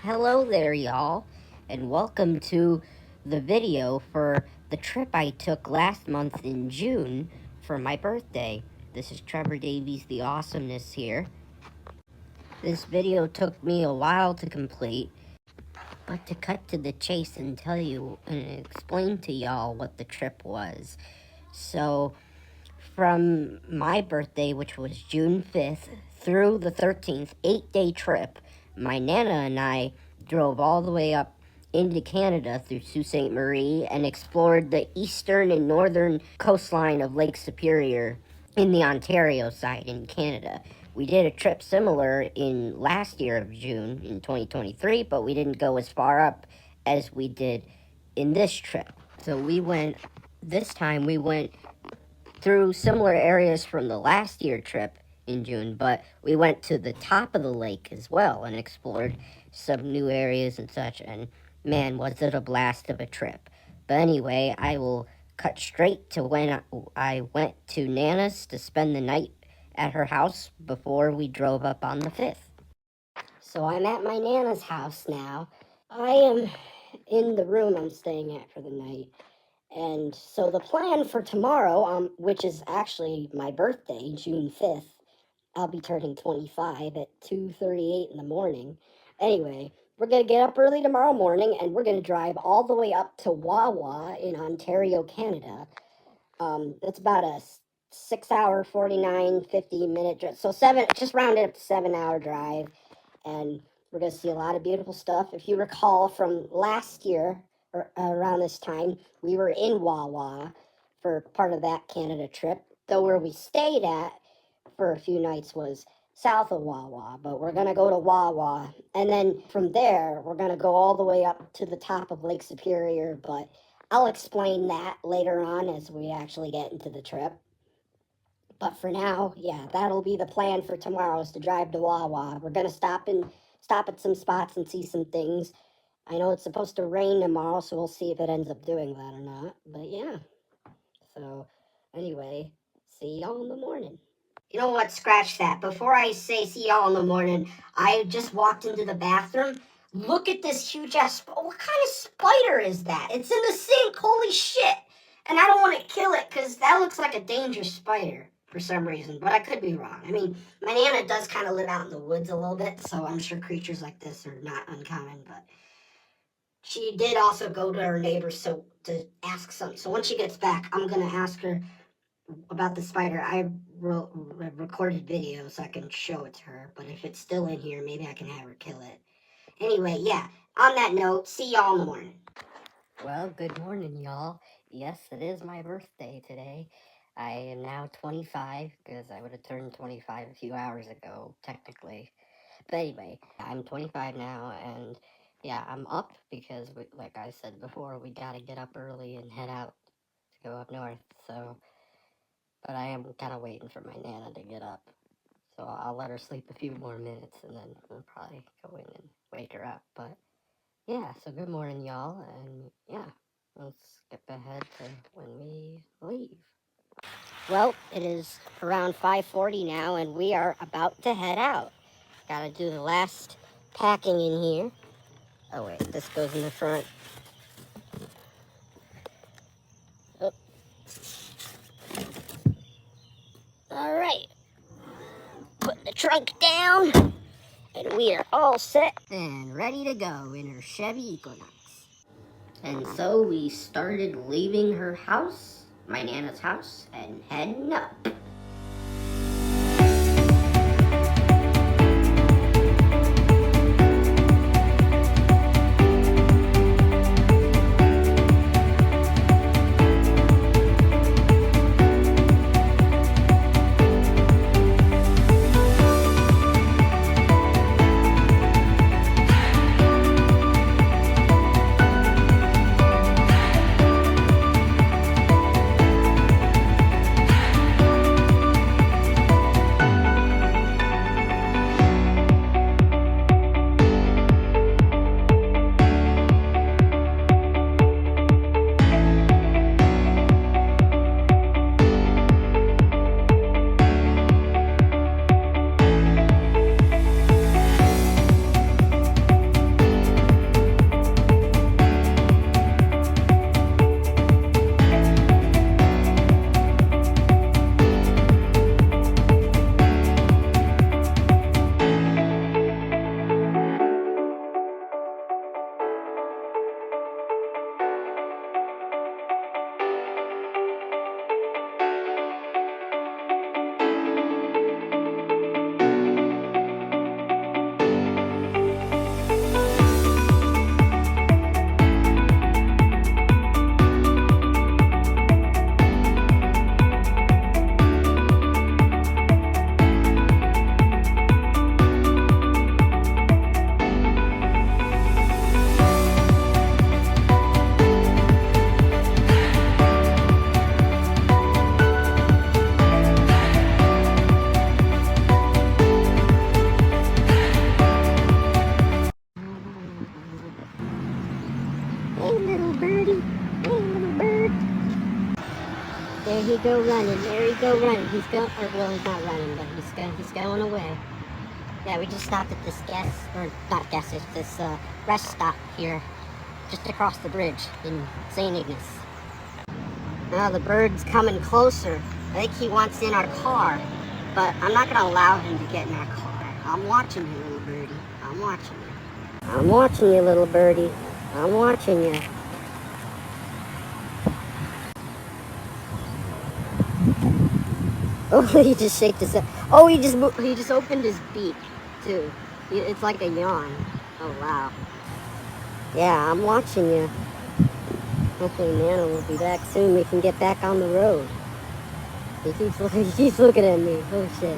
Hello there, y'all, and welcome to the video for the trip I took last month in June for my birthday. This is Trevor Davies, the Awesomeness here. This video took me a while to complete, but to cut to the chase and tell you and explain to y'all what the trip was. So, from my birthday, which was June 5th, through the 13th, 8-day trip, my Nana and I drove all the way up into Canada through Sault Ste Marie and explored the eastern and northern coastline of Lake Superior in the Ontario side in Canada. We did a trip similar in last year of June in 2023, but we didn't go as far up as we did in this trip. So this time we went through similar areas from the last year trip in June, but we went to the top of the lake as well and explored some new areas and such, and man, was it a blast of a trip. But anyway, I will cut straight to when I went to Nana's to spend the night at her house before we drove up on the 5th. So I'm at my Nana's house now. I am in the room I'm staying at for the night. And so the plan for tomorrow, which is actually my birthday, June 5th, I'll be turning 25 at 2:38 in the morning. Anyway, we're going to get up early tomorrow morning, and we're going to drive all the way up to Wawa in Ontario, Canada. It's about a 6-hour, 49, 50-minute drive. So just round it up to 7-hour drive. And we're going to see a lot of beautiful stuff. If you recall from last year, or around this time, we were in Wawa for part of that Canada trip. Though where we stayed at for a few nights was south of Wawa, but we're going to go to Wawa. And then from there, we're going to go all the way up to the top of Lake Superior, but I'll explain that later on as we actually get into the trip. But for now, yeah, that'll be the plan for tomorrow, is to drive to Wawa. We're going to stop at some spots and see some things. I know it's supposed to rain tomorrow, so we'll see if it ends up doing that or not. But yeah. So anyway, see y'all in the morning. You know what? Scratch that. Before I say see y'all in the morning, I just walked into the bathroom. Look at this huge ass. What kind of spider is that? It's in the sink. Holy shit. And I don't want to kill it because that looks like a dangerous spider for some reason, but I could be wrong. I mean, my Nana does kind of live out in the woods a little bit, so I'm sure creatures like this are not uncommon, but she did also go to her neighbors to ask something. So when she gets back, I'm going to ask her about the spider. I recorded video so I can show it to her, but if it's still in here, maybe I can have her kill it. Anyway, yeah, on that note, see y'all in the morning. Well, good morning, y'all. Yes, it is my birthday today. I am now 25, because I would have turned 25 a few hours ago, technically. But anyway, I'm 25 now, and yeah, I'm up because, like I said before, we gotta get up early and head out to go up north, so... But I am kind of waiting for my Nana to get up, so I'll let her sleep a few more minutes, and then we'll probably go in and wake her up, but... Yeah, so good morning, y'all, and yeah, let's skip ahead to when we leave. Well, it is around 5:40 now, and we are about to head out. Gotta do the last packing in here. Oh wait, this goes in the front. Oh. Alright. Put the trunk down, and we are all set and ready to go in her Chevy Equinox. And so we started leaving her house, my Nana's house, and heading up. little birdie. Hey, little bird. There he go running. There he go running. He's going, well, he's not running, but he's going away. Yeah, we just stopped at this this rest stop here, just across the bridge in St. Ignace. Now the bird's coming closer. I think he wants in our car, but I'm not gonna allow him to get in our car. I'm watching you, little birdie. I'm watching you. I'm watching you, little birdie. I'm watching you. Oh, he just shaked his head. Oh, he just opened his beak too. It's like a yawn. Oh wow. Yeah, I'm watching you. Hopefully Nana will be back soon. We can get back on the road. He keeps looking at me. Oh shit.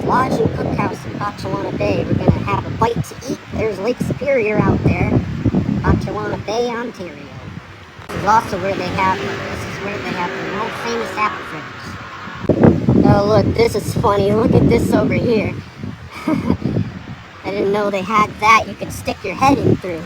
Lodge and Cookhouse in Botchawana Bay. We're gonna have a bite to eat. There's Lake Superior out there, Botchawana Bay, Ontario. This is also where they have the world famous apple fritters. Oh look, this is funny. Look at this over here. I didn't know they had that. You could stick your head in through.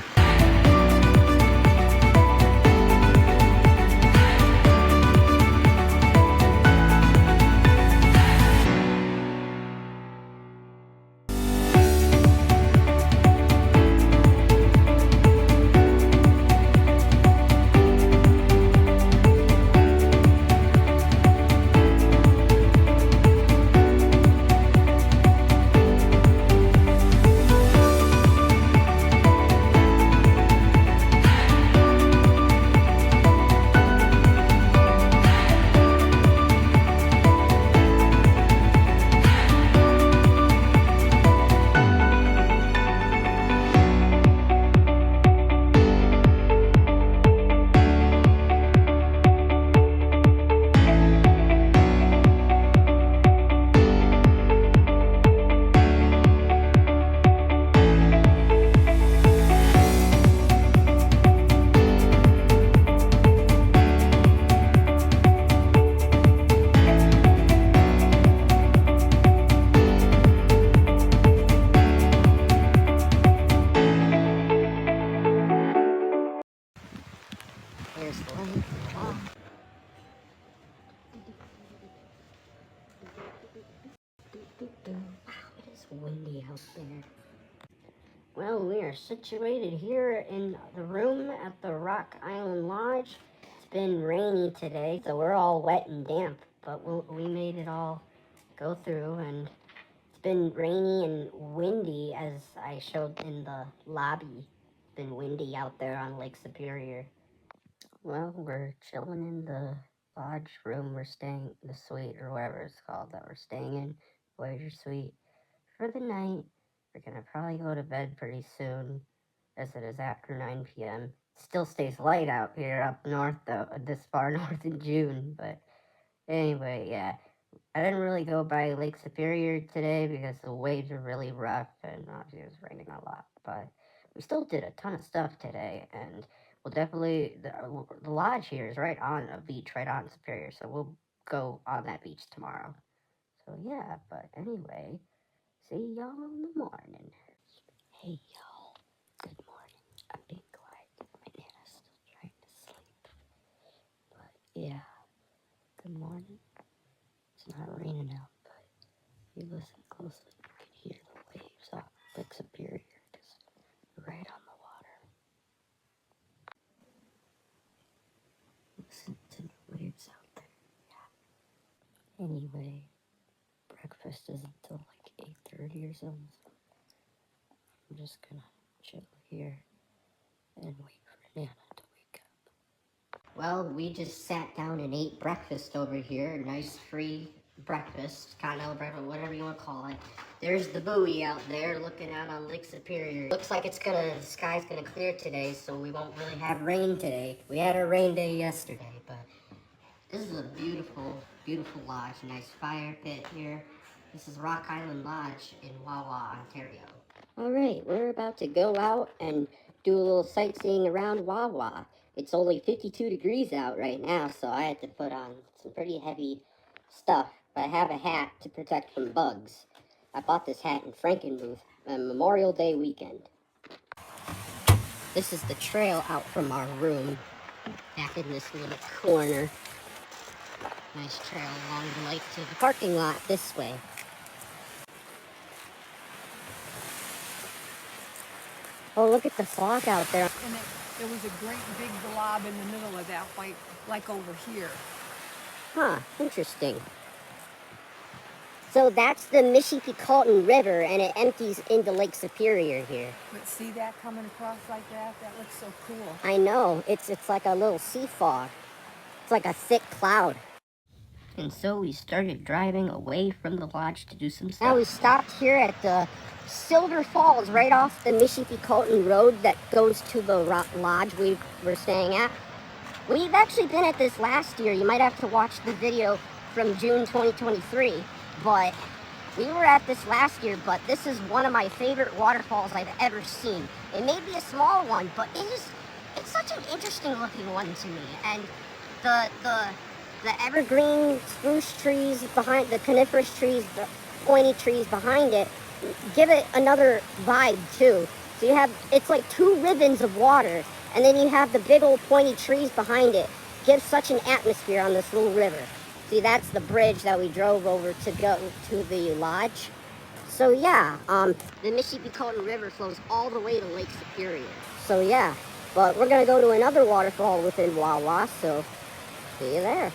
Here's the lake. Oh. Wow, it is windy out there. Well, we are situated here in the room at the Rock Island Lodge. It's been rainy today, so we're all wet and damp, but we made it all go through, and it's been rainy and windy, as I showed in the lobby. It's been windy out there on Lake Superior. Well, we're chilling in the lodge room. We're staying, the suite, or whatever it's called, that we're staying in, Voyager Suite, for the night. We're gonna probably go to bed pretty soon, as it is after 9 p.m. Still stays light out here up north, though, this far north in June, but anyway, yeah. I didn't really go by Lake Superior today because the waves are really rough and obviously it was raining a lot, but we still did a ton of stuff today, and we'll definitely, the lodge here is right on a beach, right on Superior, so we'll go on that beach tomorrow. So yeah, but anyway, see y'all in the morning. Hey y'all, good morning. I'm being quiet. My Nana's still trying to sleep. But yeah, good morning. It's not raining out, but you listen close. close that you can hear the waves off Lake Superior, just right on the water. Listen to the waves out there. Yeah. Anyway, breakfast isn't until like 8:30 or something. So I'm just gonna chill here and wait for Nana to wake up. Well, we just sat down and ate breakfast over here. Nice free breakfast, continental breakfast, whatever you want to call it. There's the buoy out there looking out on Lake Superior. Looks like the sky's gonna clear today, so we won't really have rain today. We had a rain day yesterday, but this is a beautiful, beautiful lodge. Nice fire pit here. This is Rock Island Lodge in Wawa, Ontario. All right, we're about to go out and do a little sightseeing around Wawa. It's only 52 degrees out right now, so I had to put on some pretty heavy stuff. But I have a hat to protect from bugs. I bought this hat in Frankenmuth on Memorial Day weekend. This is the trail out from our room, back in this little corner. Nice trail along the lake to the parking lot this way. Oh, look at the fog out there. And there was a great big blob in the middle of that white, like over here. Huh, interesting. So that's the Michipicoten River, and it empties into Lake Superior here. But see that coming across like that? That looks so cool. I know, it's like a little sea fog. It's like a thick cloud. And so we started driving away from the lodge to do some stuff. Now we stopped here at the Silver Falls, right off the Michipicoten Road that goes to the lodge we were staying at. We've actually been at this last year. You might have to watch the video from June 2023. But we were at this last year, but this is one of my favorite waterfalls I've ever seen. It may be a small one, but it's such an interesting looking one to me. And the evergreen spruce trees behind, the coniferous trees, the pointy trees behind it, give it another vibe too. So you have, it's like two ribbons of water, and then you have the big old pointy trees behind it. Gives such an atmosphere on this little river. See, that's the bridge that we drove over to go to the lodge. So yeah, the Michipicoten River flows all the way to Lake Superior. So yeah, but we're gonna go to another waterfall within Wawa, so see you there.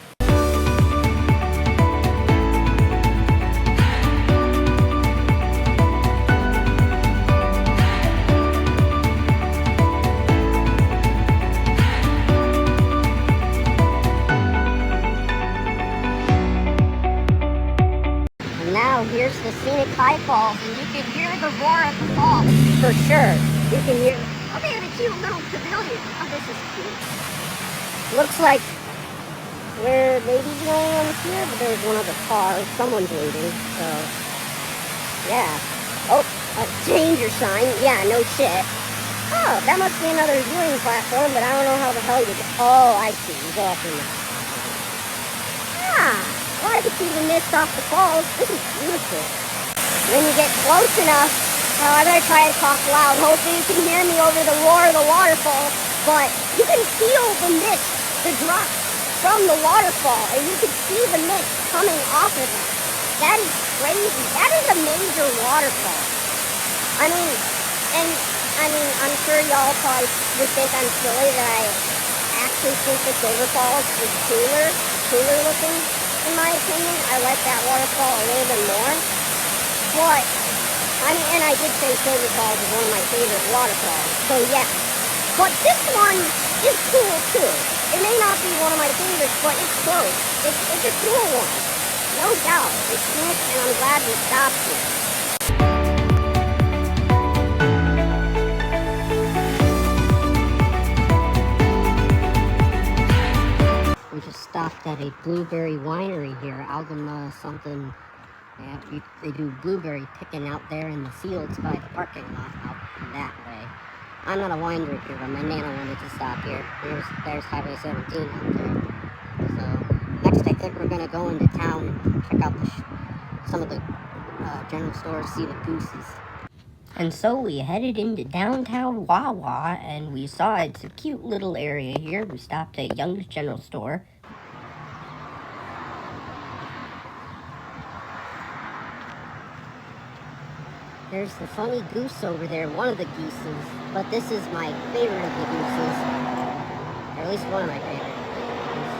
Now here's the scenic high falls, and you can hear the roar of the falls for sure. You can hear. Oh, they have a cute little pavilion. Oh, this is cute. Looks like we're maybe going on here, but there's one other car. Someone's waiting. So yeah. Oh, a danger sign. Yeah, no shit. Oh, that must be another viewing platform, but I don't know how the hell you get. Oh, I see. You go up in there. Ah. Well, I can see the mist off the falls. This is beautiful. When you get close enough, I'm going to try to talk loud. Hopefully you can hear me over the roar of the waterfall. But you can feel the mist, the drops from the waterfall. And you can see the mist coming off of it. That is crazy. That is a major waterfall. I'm sure y'all probably would think I'm silly that I actually think the Silver Falls is cooler looking. In my opinion, I like that waterfall a little bit more. But, and I did say Silver Falls is one of my favorite waterfalls. So yeah. But this one is cool too. It may not be one of my favorites, but it's close. It's a cool one. No doubt. It's nice, and I'm glad we stopped here. We just stopped at a blueberry winery here, Algama something. Yeah, they do blueberry picking out there in the fields by the parking lot out that way. I'm not a wine drinker, but my nana wanted to stop here. There's Highway 17 out there. So next I think we're gonna go into town and check out some of the general stores, see the gooses. And so we headed into downtown Wawa, and we saw it's a cute little area here. We stopped at Young's General Store. There's the funny goose over there, one of the geeses, but this is my favorite of the gooses, or at least one of my favorites.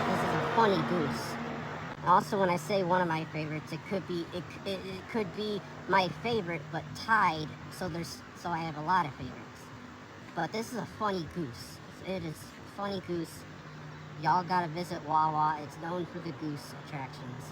This is a funny goose. Also, when I say one of my favorites, it could be my favorite, but tied. So I have a lot of favorites. But this is a funny goose. It is a funny goose. Y'all gotta visit Wawa. It's known for the goose attractions.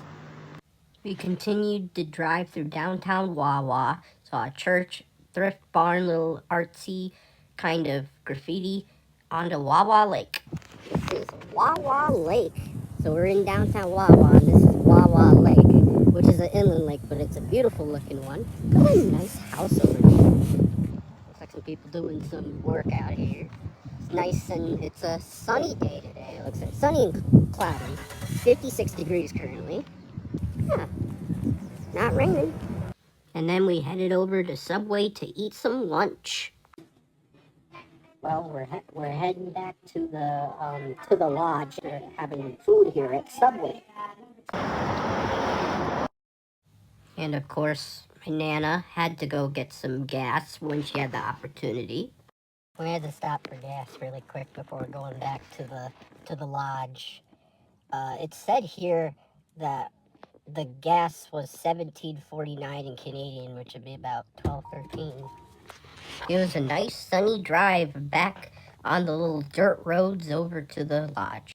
We continued to drive through downtown Wawa, saw a church, thrift barn, little artsy kind of graffiti, onto Wawa Lake. This is Wawa Lake. So we're in downtown Wawa, and this is Wawa Lake, which is an inland lake, but it's a beautiful looking one. Got a nice house over here. Looks like some people doing some work out here. It's nice, and it's a sunny day today. It looks like sunny and cloudy. 56 degrees currently. Yeah, not raining. And then we headed over to Subway to eat some lunch. Well, we're heading back to the lodge. We're having food here at Subway. And of course, my Nana had to go get some gas when she had the opportunity. We had to stop for gas really quick before going back to the lodge. It said here that the gas was $17.49 in Canadian, which would be about $12.13. It was a nice sunny drive back on the little dirt roads over to the lodge.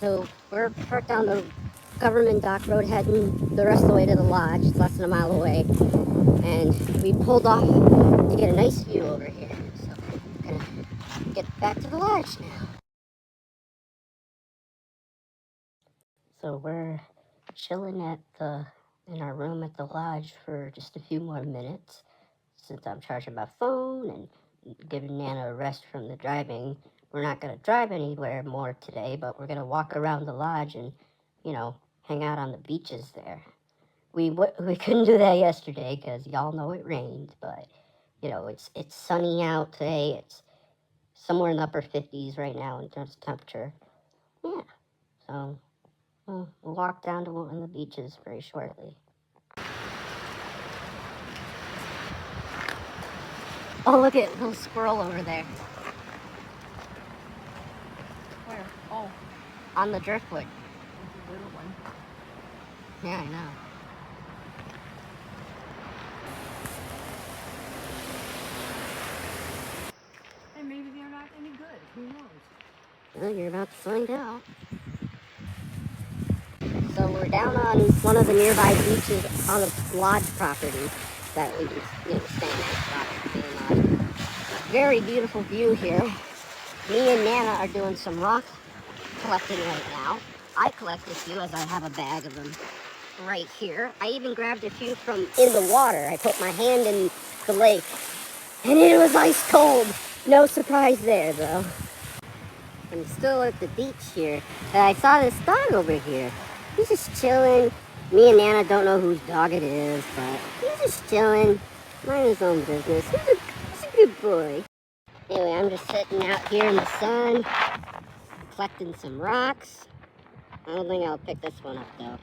So we're parked down the Government Dock Road heading the rest of the way to the lodge. It's less than a mile away. And we pulled off to get a nice view over here. So we're gonna get back to the lodge now. So we're chilling in our room at the lodge for just a few more minutes, since I'm charging my phone and giving Nana a rest from the driving. We're not going to drive anywhere more today, but we're going to walk around the lodge and, hang out on the beaches there. We couldn't do that yesterday because y'all know it rained, but, it's sunny out today. It's somewhere in the upper 50s right now in terms of temperature. Yeah, so we'll walk down to one of the beaches very shortly. Oh, look at little squirrel over there. Where? Oh, On the driftwood. there's a little one. Yeah, I know. And maybe they're not any good. Who knows? Well, you're about to find out. So we're down on one of the nearby beaches on the lodge property that we just, staying at. Very beautiful view here. Me and Nana are doing some rock collecting right now. I collected a few as I have a bag of them right here. I even grabbed a few from in the water. I put my hand in the lake and it was ice cold. No surprise there though. I'm still at the beach here. And I saw this dog over here. He's just chilling. Me and Nana don't know whose dog it is, but he's just chilling, minding his own business. He's a good boy. Anyway, I'm just sitting out here in the sun, collecting some rocks. I don't think I'll pick this one up though.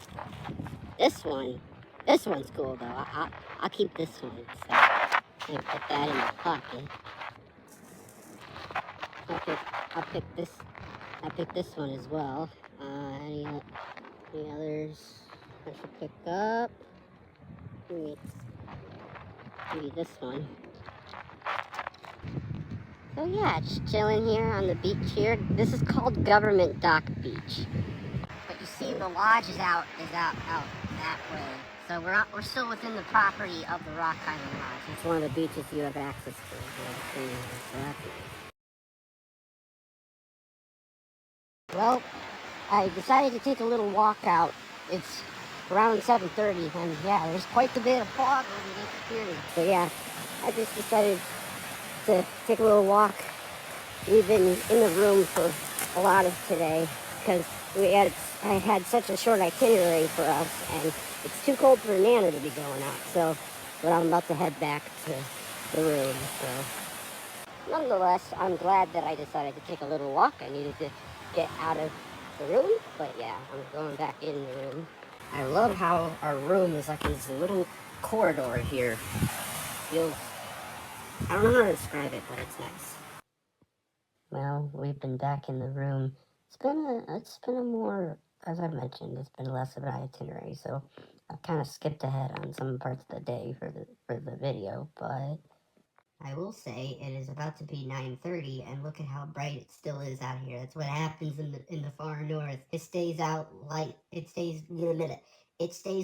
This one's cool though. I'll keep this one. So I'm gonna put that in my pocket. I'll pick this one as well. Any others I should pick up? Maybe this one. So yeah, just chilling here on the beach here. This is called Government Dock Beach. But you see the lodge is out that way. So we're still within the property of the Rock Island Lodge. It's one of the beaches you have access to. Well, I decided to take a little walk out. It's around 7:30, and yeah, there's quite a bit of fog over this period. So yeah, I just decided to take a little walk. We've been in the room for a lot of today because I had such a short itinerary for us, and it's too cold for Nana to be going out. But I'm about to head back to the room. So, nonetheless, I'm glad that I decided to take a little walk. I needed to get out of the room, but yeah, I'm going back in the room. I love how our room is like this little corridor here. feels, I don't know how to describe it, but it's nice. Well, we've been back in the room. It's been a more, as I've mentioned, it's been less of an itinerary, so I've kind of skipped ahead on some parts of the day for the video, but I will say it is about to be 9:30, and look at how bright it still is out here. That's what happens in the far north. It stays out light. It stays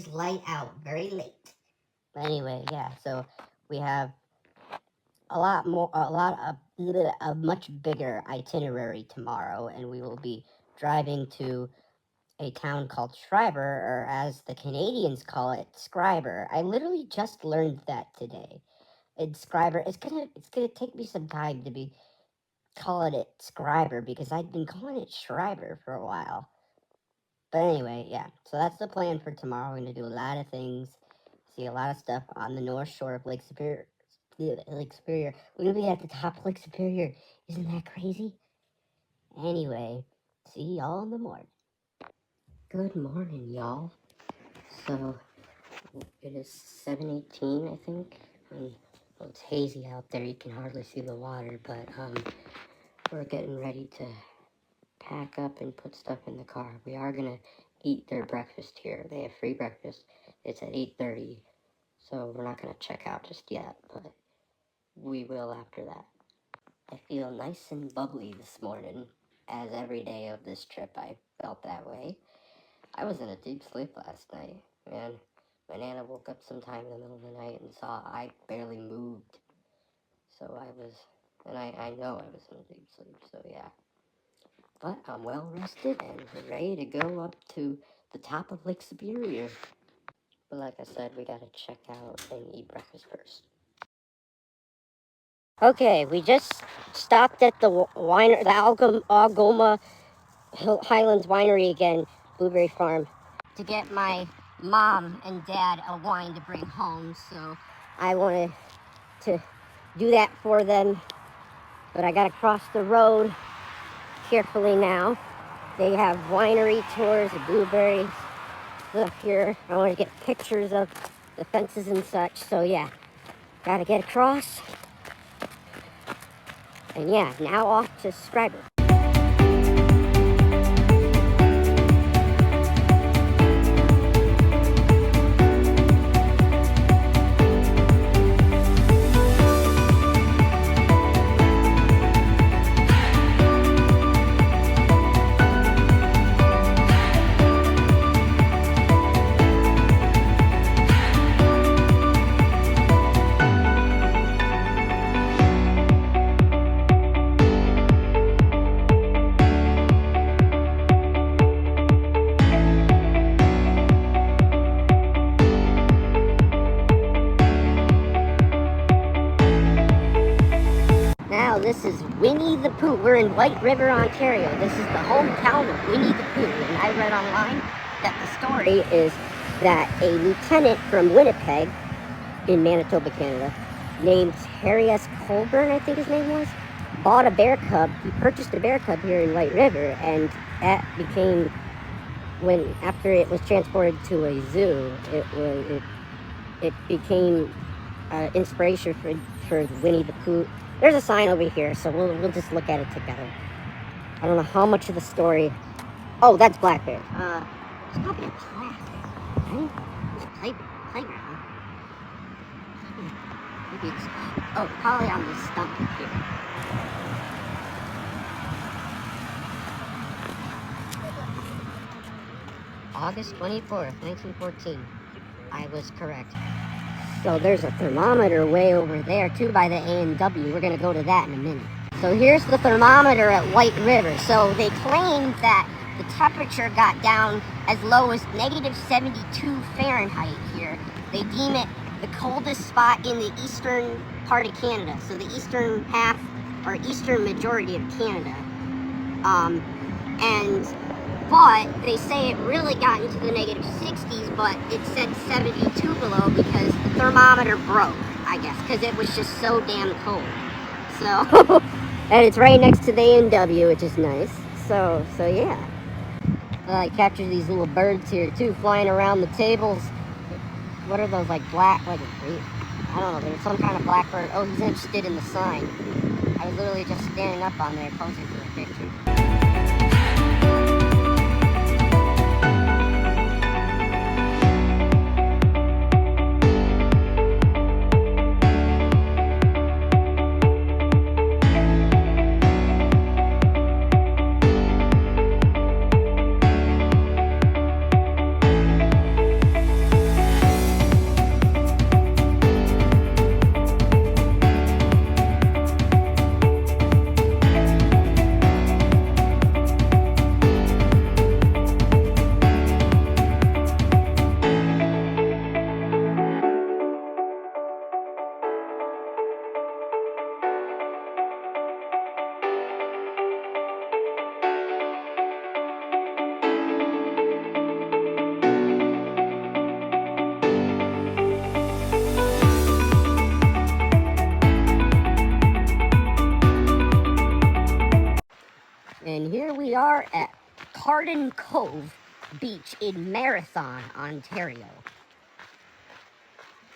light out very late. But anyway, yeah. So we have a much bigger itinerary tomorrow, and we will be driving to a town called Schreiber, or as the Canadians call it, Scriber. I literally just learned that today. It's Scriber. It's gonna take me some time to be calling it Scriber because I've been calling it Schreiber for a while. But anyway, yeah. So that's the plan for tomorrow. We're gonna do a lot of things, see a lot of stuff on the north shore of Lake Superior. Lake Superior. We're gonna be at the top of Lake Superior. Isn't that crazy? Anyway, see y'all in the morning. Good morning, y'all. So it is 7:18, I think. Well, it's hazy out there. You can hardly see the water, but we're getting ready to pack up and put stuff in the car. We are gonna eat their breakfast here. They have free breakfast. It's at 8:30, so we're not gonna check out just yet, but we will after that. I feel nice and bubbly this morning, as every day of this trip I felt that way. I was in a deep sleep last night, man. My Nana woke up sometime in the middle of the night and saw I barely moved. So I know I was in a deep sleep, so yeah. But I'm well rested and ready to go up to the top of Lake Superior. But like I said, we gotta check out and eat breakfast first. Okay, we just stopped at the Algoma Highlands Winery again, Blueberry Farm, to get my mom and dad a wine to bring home. So I wanted to do that for them, but I gotta cross the road carefully now. They have winery tours of blueberries up here. I want to get pictures of the fences and such. So yeah, gotta get across. And yeah, now off to Scriber. Now this is Winnie the Pooh. We're in White River, Ontario. This is the hometown of Winnie the Pooh. And I read online that the story is that a lieutenant from Winnipeg in Manitoba, Canada, named Harry S. Colburn, I think his name was, bought a bear cub. He purchased a bear cub here in White River, and that became, after it was transported to a zoo, it became inspiration for Winnie the Pooh. There's a sign over here, so we'll just look at it together. I don't know how much of the story. Oh, that's Black Bear. It's probably a class, right? It's a playground. Maybe it's, probably on this stump here. August 24th, 1914. I was correct. So there's a thermometer way over there too by the A&W. We're gonna go to that in a minute. So here's the thermometer at White River. So they claim that the temperature got down as low as -72 Fahrenheit here. They deem it the coldest spot in the eastern part of Canada. So the eastern half or eastern majority of Canada. But they say it really got into the -60s, but it said 72 below because the thermometer broke, I guess, because it was just so damn cold. So, and it's right next to the A&W, which is nice. So yeah. I capture these little birds here too, flying around the tables. What are those, like black, like I don't know, there's some kind of blackbird. Oh, he's interested in the sign. I was literally just standing up on there posing for a picture. And here we are at Carden Cove Beach in Marathon, Ontario.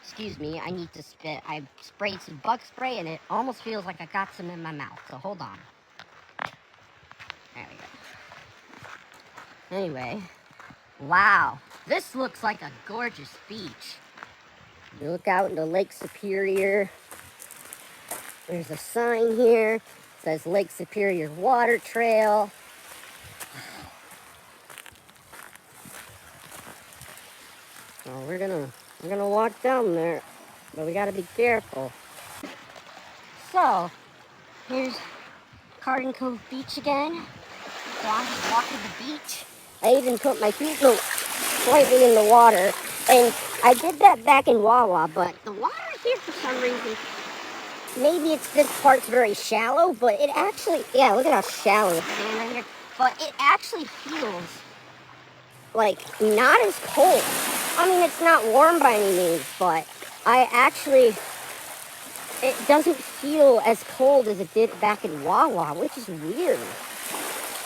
Excuse me, I need to spit. I sprayed some bug spray and it almost feels like I got some in my mouth, so hold on. There we go. Anyway, wow, this looks like a gorgeous beach. You look out into Lake Superior. There's a sign here. It says Lake Superior Water Trail. Well, we're gonna walk down there, but we gotta be careful. So, here's Carden Cove Beach again. So I'm just walking the beach. I even put my feet slightly in the water, and I did that back in Wawa, but the water here for some reason, maybe it's this part's very shallow, but it actually, yeah, look at how shallow it's right here. But it actually feels like not as cold. I mean, it's not warm by any means, but it doesn't feel as cold as it did back in Wawa, which is weird.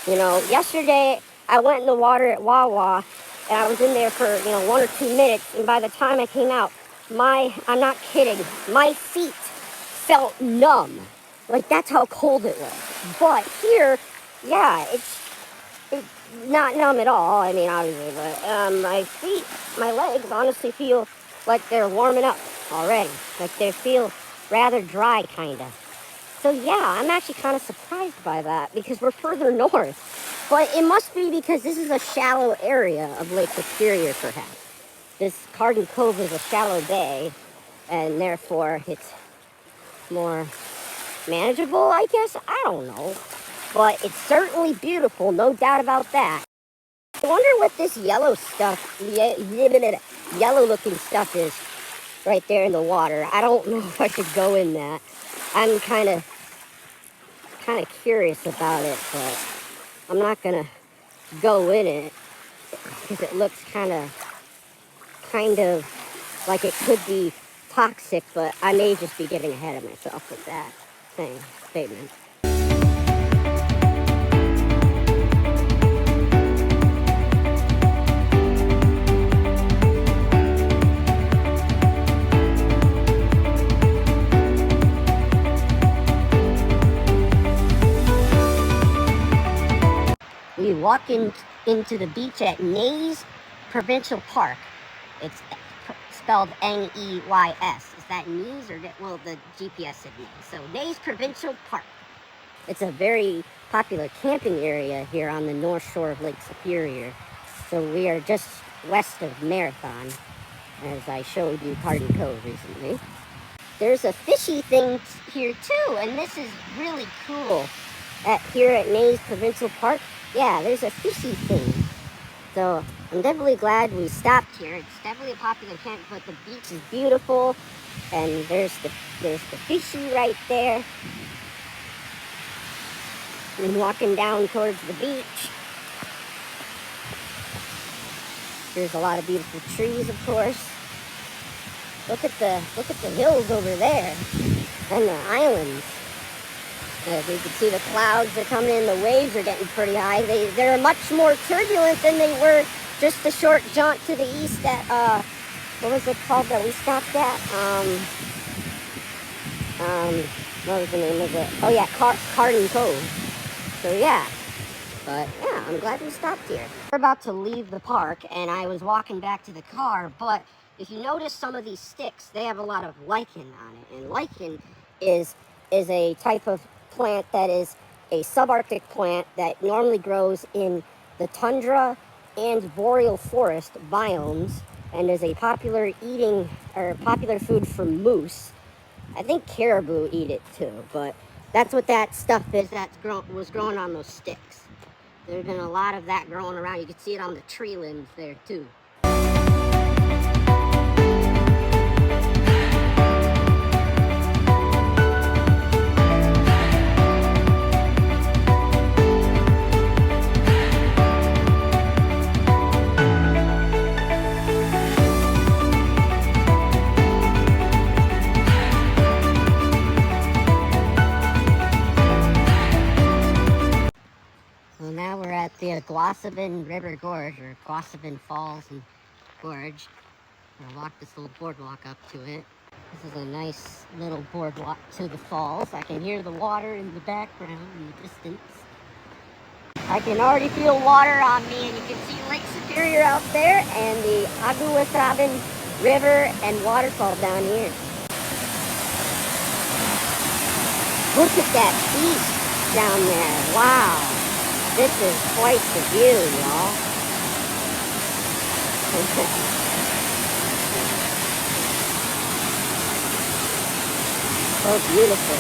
You know, yesterday I went in the water at Wawa and I was in there for, 1 or 2 minutes, and by the time I came out, I'm not kidding, my feet felt numb. Like, that's how cold it was. But here, yeah, it's not numb at all, I mean, obviously, but my legs honestly feel like they're warming up already. Like, they feel rather dry, kind of. So yeah, I'm actually kind of surprised by that, because we're further north. But it must be because this is a shallow area of Lake Superior, perhaps. This Carden Cove is a shallow bay, and therefore it's more manageable, I guess? I don't know. But it's certainly beautiful, no doubt about that. I wonder what this yellow looking stuff is right there in the water. I don't know if I should go in that. I'm kind of curious about it, but I'm not gonna go in it because it looks kind of like it could be toxic, but I may just be getting ahead of myself with that statement. We walk into the beach at Nays Provincial Park. It's spelled N-E-Y-S. Is that Nays or well, the GPS said Nays. So Nays Provincial Park. It's a very popular camping area here on the north shore of Lake Superior. So we are just west of Marathon, as I showed you Carden Cove recently. There's a fishy thing here too, and this is really cool. Here at Nays Provincial Park, yeah, there's a fishy thing. So I'm definitely glad we stopped here. It's definitely a popular camp, but the beach is beautiful, and there's the fishy right there. And walking down towards the beach. There's a lot of beautiful trees, of course. Look at the hills over there, and the islands. As you can see, the clouds are coming in, the waves are getting pretty high. They're much more turbulent than they were just a short jaunt to the east at, what was it called that we stopped at? What was the name of it? Oh yeah, Carden Cove. So yeah. But yeah, I'm glad we stopped here. We're about to leave the park, and I was walking back to the car, but if you notice some of these sticks, they have a lot of lichen on it. And lichen is a type of plant that is a subarctic plant that normally grows in the tundra and boreal forest biomes, and is a popular popular food for moose. I think caribou eat it too, but that's what that stuff is that was growing on those sticks. There's been a lot of that growing around. You can see it on the tree limbs there too. Well, now we're at the Guasabin River Gorge, or Guasabin Falls and Gorge. I'll walk this little boardwalk up to it. This is a nice little boardwalk to the falls. I can hear the water in the background in the distance. I can already feel water on me, and you can see Lake Superior out there and the Aguasabin River and waterfall down here. Look at that beach down there. Wow. This is quite the view, y'all. So beautiful.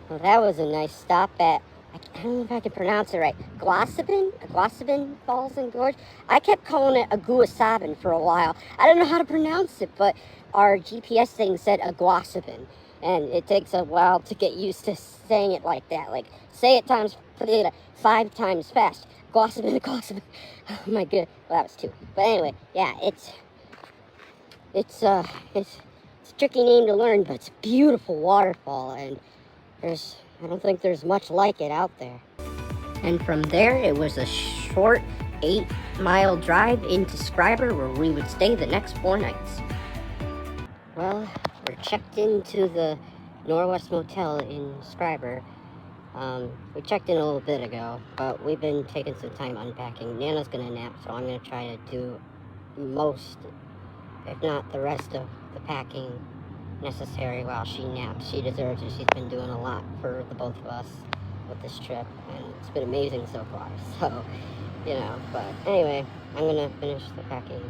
Well, that was a nice stop at, I don't know if I can pronounce it right, Guasabin Falls and Gorge. I kept calling it Aguasabin for a while. I don't know how to pronounce it, but our GPS thing said Aguasabin, and it takes a while to get used to saying it like that. Like, say it 5 times fast. Guasabin. Oh my god. Well, that was 2. But anyway, yeah, it's a tricky name to learn, but it's a beautiful waterfall, and I don't think there's much like it out there. And from there, it was a short 8-mile drive into Scriber, where we would stay the next 4 nights. Well, we're checked into the Northwest Motel in Scriber. We checked in a little bit ago, but we've been taking some time unpacking. Nana's gonna nap, so I'm gonna try to do most, if not the rest of the packing necessary while she naps. She deserves it. She's been doing a lot for the both of us with this trip, and it's been amazing so far. So, you know, but anyway, I'm gonna finish the packing.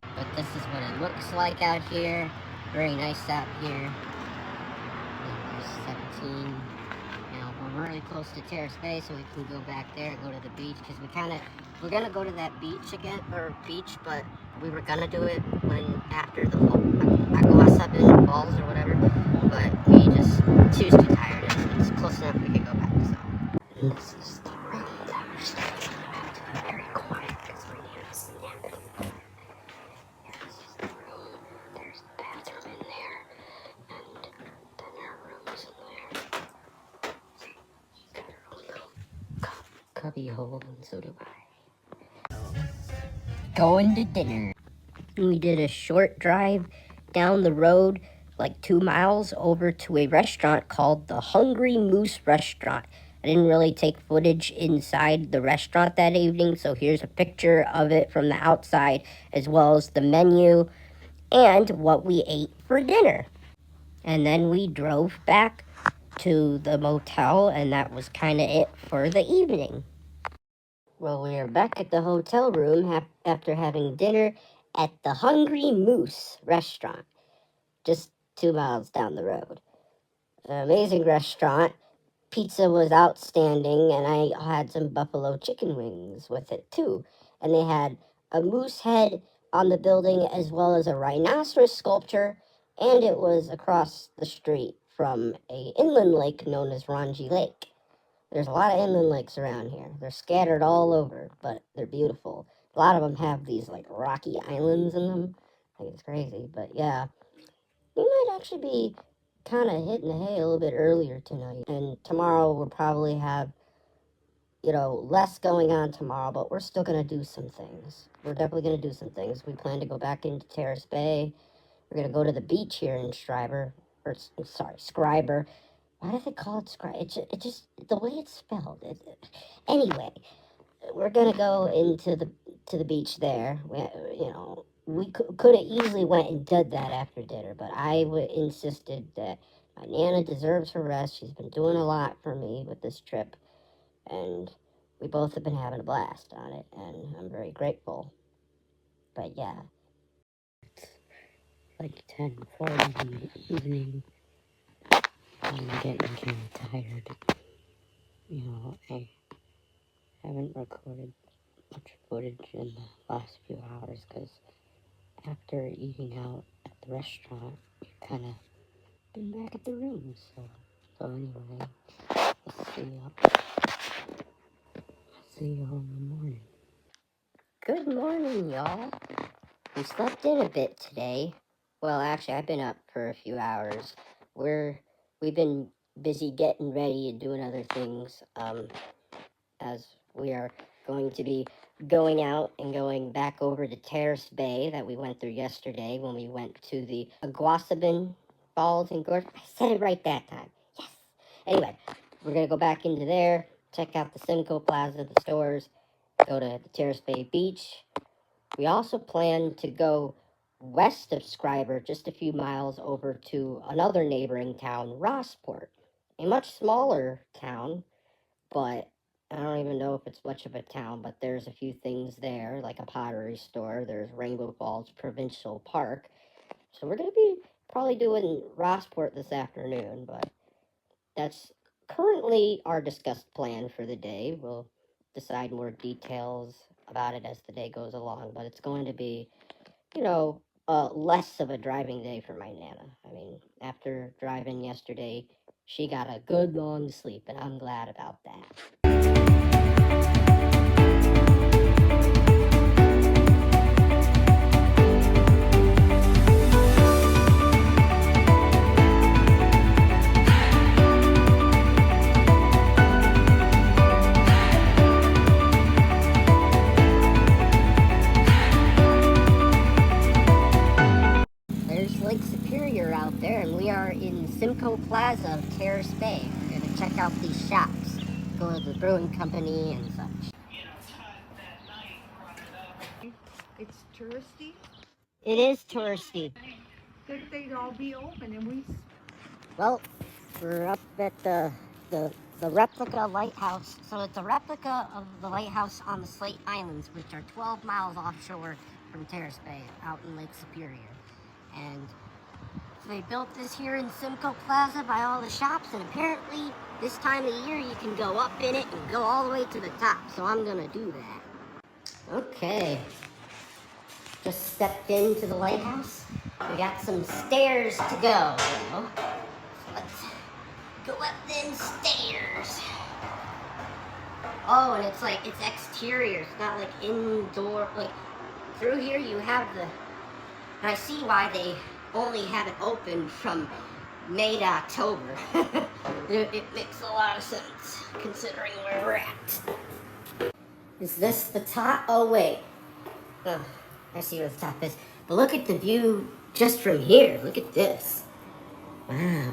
But this is what it looks like out here. Very nice out here. There's 17. Now, we're really close to Terrace Bay, so we can go back there and go to the beach, because we're gonna go to that beach again, but we were gonna do it after the Aguasabin Falls or whatever, but she was too tired, and it's close enough we could go back, so. And this is the room that we're staying in. I have to be very quiet because my Nana's napping. This is the room. There's the bathroom in there, and then her room's in there. She's got her own little cubby hole, and so do I. Going to dinner. We did a short drive down the road, like 2 miles, over to a restaurant called the Hungry Moose Restaurant. I didn't really take footage inside the restaurant that evening, so here's a picture of it from the outside, as well as the menu and what we ate for dinner. And then we drove back to the motel, and that was kind of it for the evening. Well, we are back at the hotel room after having dinner at the Hungry Moose Restaurant, just 2 miles down the road. An amazing restaurant. Pizza was outstanding, and I had some buffalo chicken wings with it too. And they had a moose head on the building, as well as a rhinoceros sculpture, and it was across the street from an inland lake known as Ranji Lake. There's a lot of inland lakes around here. They're scattered all over, but they're beautiful. A lot of them have these like rocky islands in them. I think it's crazy, but yeah. We might actually be kind of hitting the hay a little bit earlier tonight. And tomorrow we'll probably have, less going on tomorrow, but we're still going to do some things. We're definitely going to do some things. We plan to go back into Terrace Bay. We're going to go to the beach here in Scriber. Why do they call it Scriber? It just, the way it's spelled. Anyway, we're going to go to the beach there. We could have easily went and did that after dinner, but I insisted that my Nana deserves her rest. She's been doing a lot for me with this trip, and we both have been having a blast on it, and I'm very grateful. But yeah, it's like 10:40 in the evening. I'm getting kind of tired. I haven't recorded much footage in the last few hours because after eating out at the restaurant, you kind of been back at the room. So anyway, I'll see y'all in the morning. Good morning, y'all. We slept in a bit today. Well, actually, I've been up for a few hours. We've been busy getting ready and doing other things, as we are going to be going out and going back over to Terrace Bay that we went through yesterday when we went to the Aguasabin Falls and Gorge. I said it right that time. Yes. Anyway, we're going to go back into there, check out the Simcoe Plaza, the stores, go to the Terrace Bay Beach. We also plan to go west of Scriber, just a few miles over to another neighboring town, Rossport, a much smaller town, but I don't even know if it's much of a town, but there's a few things there, like a pottery store. There's Rainbow Falls Provincial Park. So we're going to be probably doing Rossport this afternoon, but that's currently our discussed plan for the day. We'll decide more details about it as the day goes along, but it's going to be, less of a driving day for my Nana. I mean, after driving yesterday, she got a good long sleep, and I'm glad about that. There's Lake Superior out there, and we are in Simcoe Plaza of Terrace Bay. We're going to check out these shops, go to the brewing company and such. It's touristy. It is touristy. Good they'd all be open, and Well, we're up at the replica lighthouse. So it's a replica of the lighthouse on the Slate Islands, which are 12 miles offshore from Terrace Bay, out in Lake Superior. And so they built this here in Simcoe Plaza by all the shops, and apparently this time of year you can go up in it and go all the way to the top. So I'm gonna do that. Okay. Just stepped into the lighthouse. We got some stairs to go. So let's go up them stairs. Oh, and it's exterior. It's not like indoor. Like through here you have and I see why they only have it open from May to October. It makes a lot of sense considering where we're at. Is this the top? Oh wait. Oh, I see where the top is. But look at the view just from here. Look at this. Wow.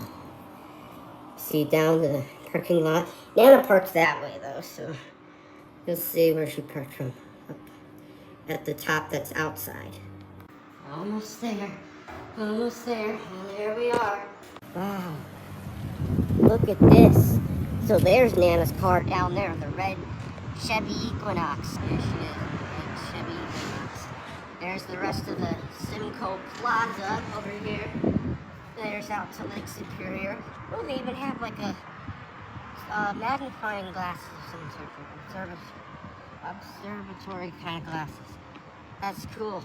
See down to the parking lot. Nana parked that way though, so you'll see where she parked from. Up at the top that's outside. Almost there. Almost there. And there we are. Wow. Look at this. So there's Nana's car down there, the red Chevy Equinox. There she is, red Chevy Equinox. There's the rest of the Simcoe Plaza over here. There's out to Lake Superior. Oh, they even have like a magnifying glasses of some sort of observatory kind of glasses. That's cool.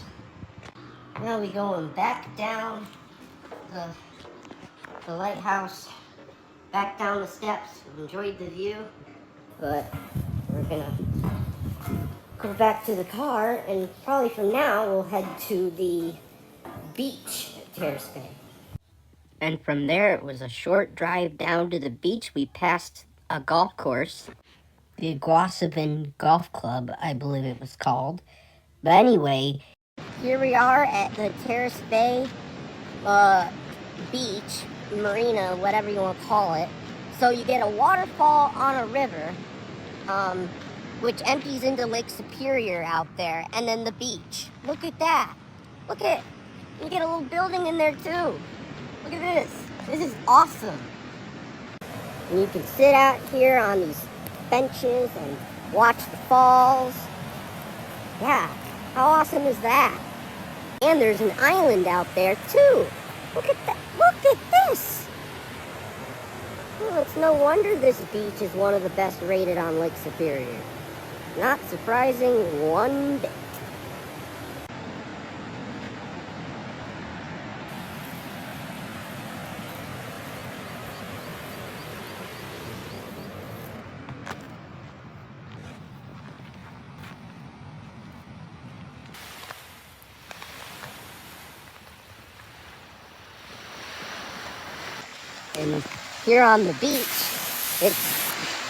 Now we going back down the lighthouse, back down the steps. Enjoyed the view, but we're gonna go back to the car, and probably from now we'll head to the beach at Terrace Bay. And from there, it was a short drive down to the beach. We passed a golf course, the Iguasavan Golf Club, I believe it was called. But anyway, here we are at the Terrace Bay beach, marina, whatever you want to call it. So you get a waterfall on a river, which empties into Lake Superior out there, and then the beach. Look at that. Look at, you get a little building in there too. Look at this. This is awesome. And you can sit out here on these benches and watch the falls. Yeah, how awesome is that? And there's an island out there too. Look at that. Look at this. Well, it's no wonder this beach is one of the best rated on Lake Superior. Not surprising one bit. And here on the beach,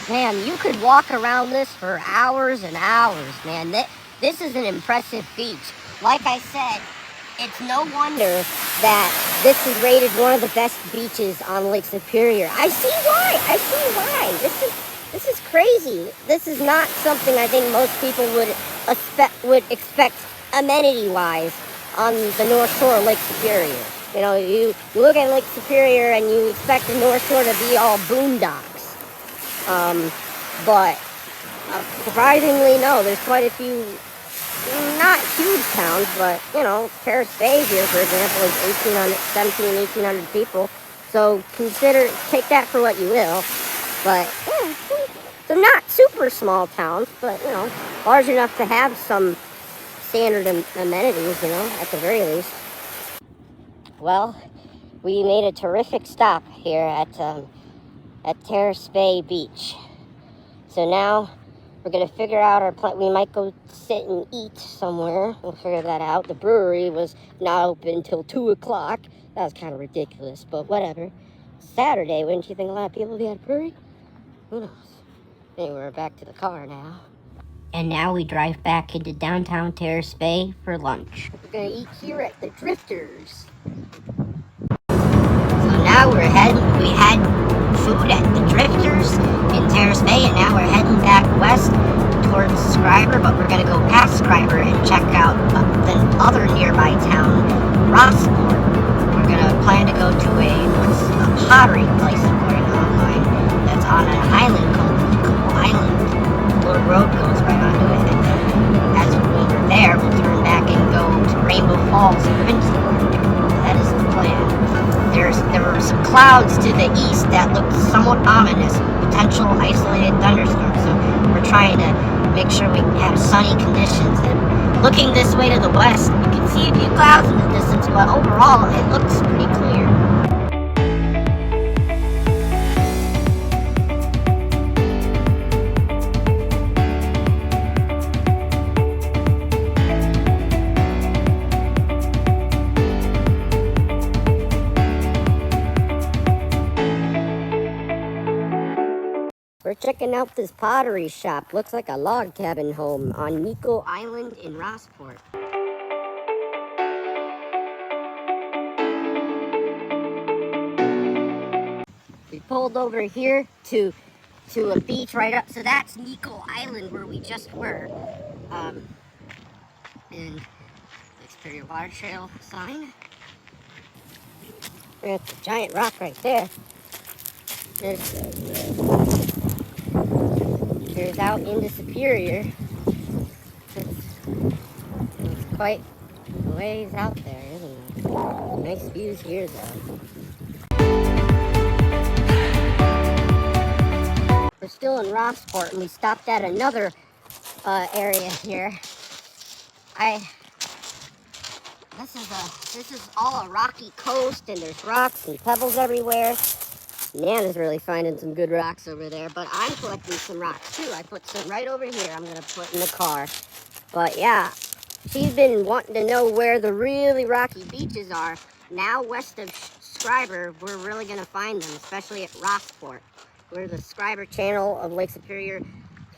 man, you could walk around this for hours and hours, man. This is an impressive beach. Like I said, it's no wonder that this is rated one of the best beaches on Lake Superior. I see why. I see why. This is crazy. This is not something I think most people would expect amenity-wise on the North Shore of Lake Superior. You know, you look at Lake Superior and you expect the North Shore to be all boondocks. But surprisingly, no. There's quite a few, not huge towns, but, you know, Terrace Bay here, for example, is 1,800 people. So take that for what you will. But, yeah, they're not super small towns, but, you know, large enough to have some standard amenities, you know, at the very least. Well, we made a terrific stop here at Terrace Bay Beach. So now we're going to figure out our plan. We might go sit and eat somewhere. We'll figure that out. The brewery was not open until 2 o'clock. That was kind of ridiculous, but whatever. Saturday, wouldn't you think a lot of people would be at a brewery? Who knows? Anyway, we're back to the car now. And now we drive back into downtown Terrace Bay for lunch. We're going to eat here at the Drifters. So now we had food at the Drifters in Terrace Bay, and now we're heading back west towards Scriber, but we're going to go past Scriber and check out the other nearby town, Rossport. We're going to plan to go to a pottery place according to online that's on an island called Cool Island. The little road goes right onto it, and then as when we're there, we'll turn back and go to Rainbow Falls and Princeton. That is the plan. There were some clouds to the east that looked somewhat ominous, potential isolated thunderstorms, so we're trying to make sure we have sunny conditions. And looking this way to the west, you can see a few clouds in the distance, but overall it looks pretty clear. We're checking out this pottery shop. Looks like a log cabin home on Nico Island in Rossport. We pulled over here to a beach right up. So that's Nico Island where we just were. And Lake Superior Water Trail sign. That's a giant rock right there. There's out into Superior. It's quite a ways out there, isn't it? Nice views here, though. We're still in Rossport, and we stopped at another area here. This is all a rocky coast, and there's rocks and pebbles everywhere. Nana's really finding some good rocks over there, but I'm collecting some rocks too. I put some right over here I'm gonna put in the car. But yeah, she's been wanting to know where the really rocky beaches are. Now west of subscriber, we're really gonna find them, especially at Rockport, where the subscriber channel of Lake Superior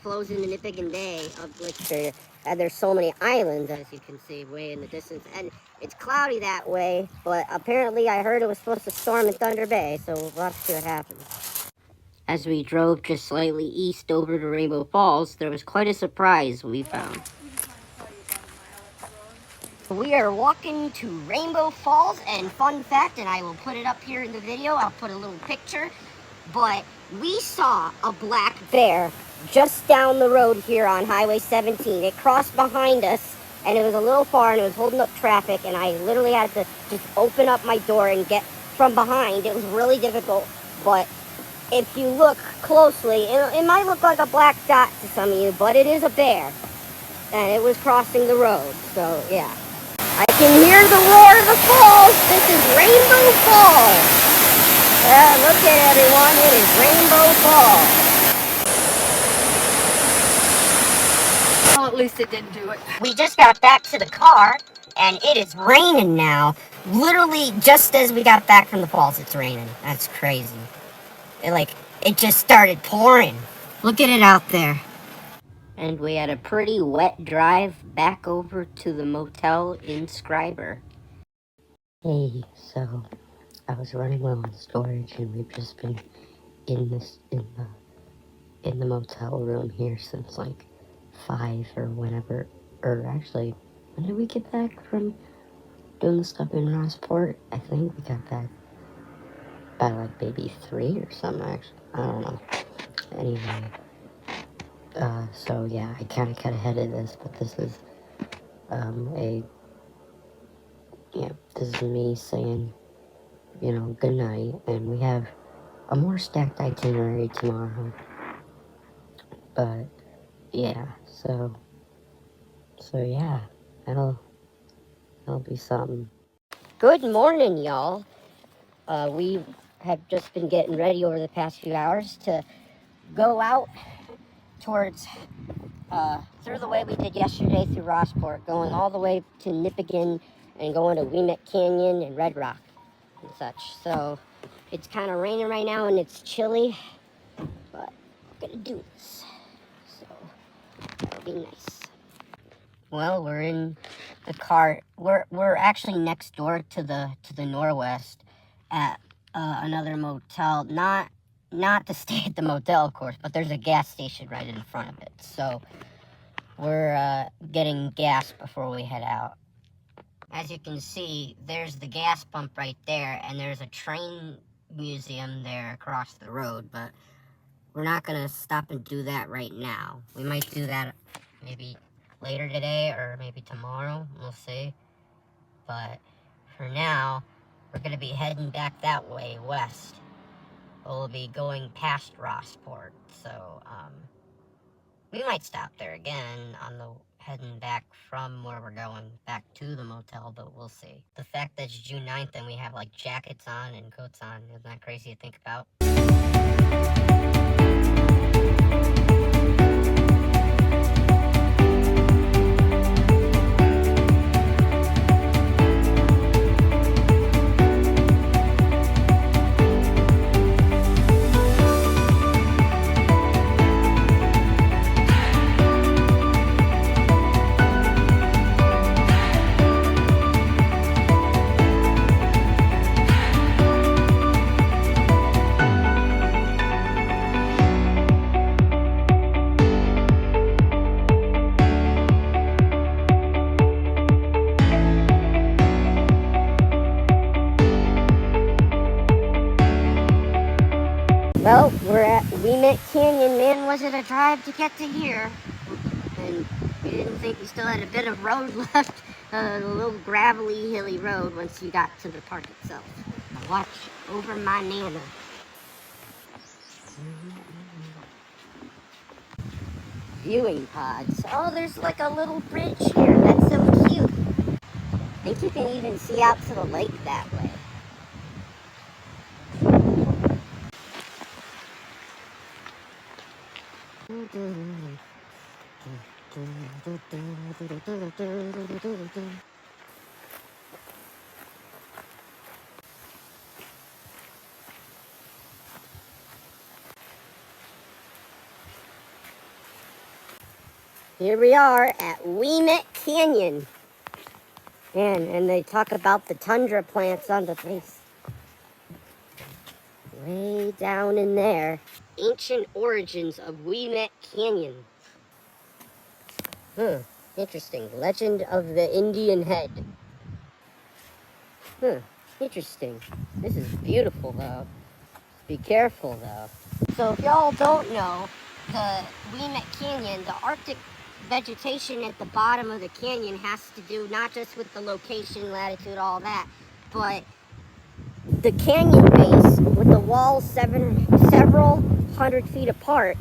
flows into Nipigon Bay of Lake Superior. And there's so many islands, as you can see, way in the distance. And it's cloudy that way, but apparently I heard it was supposed to storm in Thunder Bay, so we'll have to see what happens. As we drove just slightly east over to Rainbow Falls, there was quite a surprise we found. We are walking to Rainbow Falls, and fun fact, and I will put it up here in the video, I'll put a little picture, but we saw a black bear just down the road here on Highway 17. It crossed behind us, and it was a little far, and it was holding up traffic, and I literally had to just open up my door and get from behind. It was really difficult, but if you look closely, it might look like a black dot to some of you, but it is a bear, and it was crossing the road, so yeah. I can hear the roar of the falls. This is Rainbow Falls. Look at everyone, it is Rainbow Falls. Well, at least it didn't do it. We just got back to the car, and it is raining now. Literally, just as we got back from the falls, it's raining. That's crazy. It just started pouring. Look at it out there. And we had a pretty wet drive back over to the motel in Scriber. Hey, so I was running low on storage, and we've just been in the motel room here since like 5 or whenever, or actually, when did we get back from doing the stuff in Rossport? I think we got back by like maybe 3 or something, actually. I don't know. Anyway, so yeah, I kind of got ahead of this, but this is this is me saying, good night, and we have a more stacked itinerary tomorrow. But yeah, so yeah, that'll be something. Good morning, y'all. We have just been getting ready over the past few hours to go out towards through the way we did yesterday through Rossport, going all the way to Nipigon and going to Weemet Canyon and Red Rock and such. So it's kind of raining right now and it's chilly, but we're gonna do this. So that'll be nice. Well, we're in the car. We're actually next door to the Norwest at another motel. Not to stay at the motel, of course, but there's a gas station right in front of it. So we're getting gas before we head out. As you can see, there's the gas pump right there, and there's a train museum there across the road, but we're not gonna stop and do that right now. We might do that maybe later today or maybe tomorrow, we'll see. But for now, we're gonna be heading back that way west. We'll be going past Rossport, so we might stop there again on the heading back from where we're going back to the motel, but we'll see. The fact that it's June 9th and we have like jackets on and coats on, isn't that crazy to think about? Well, we're at Weemet Canyon. Man, was it a drive to get to here. And we didn't think we still had a bit of road left. A little gravelly, hilly road once you got to the park itself. Watch over my Nana. Viewing pods. Oh, there's like a little bridge here. That's so cute. I think you can even see out to the lake that way. Here we are at Wawa Canyon. And they talk about the tundra plants on the base. Way down in there. Ancient origins of Wawa Canyon. Interesting. Legend of the Indian head. Interesting. This is beautiful though. Be careful though. So if y'all don't know, the Wawa Canyon, the Arctic vegetation at the bottom of the canyon has to do not just with the location, latitude, all that, but the canyon base with the walls several hundred feet apart,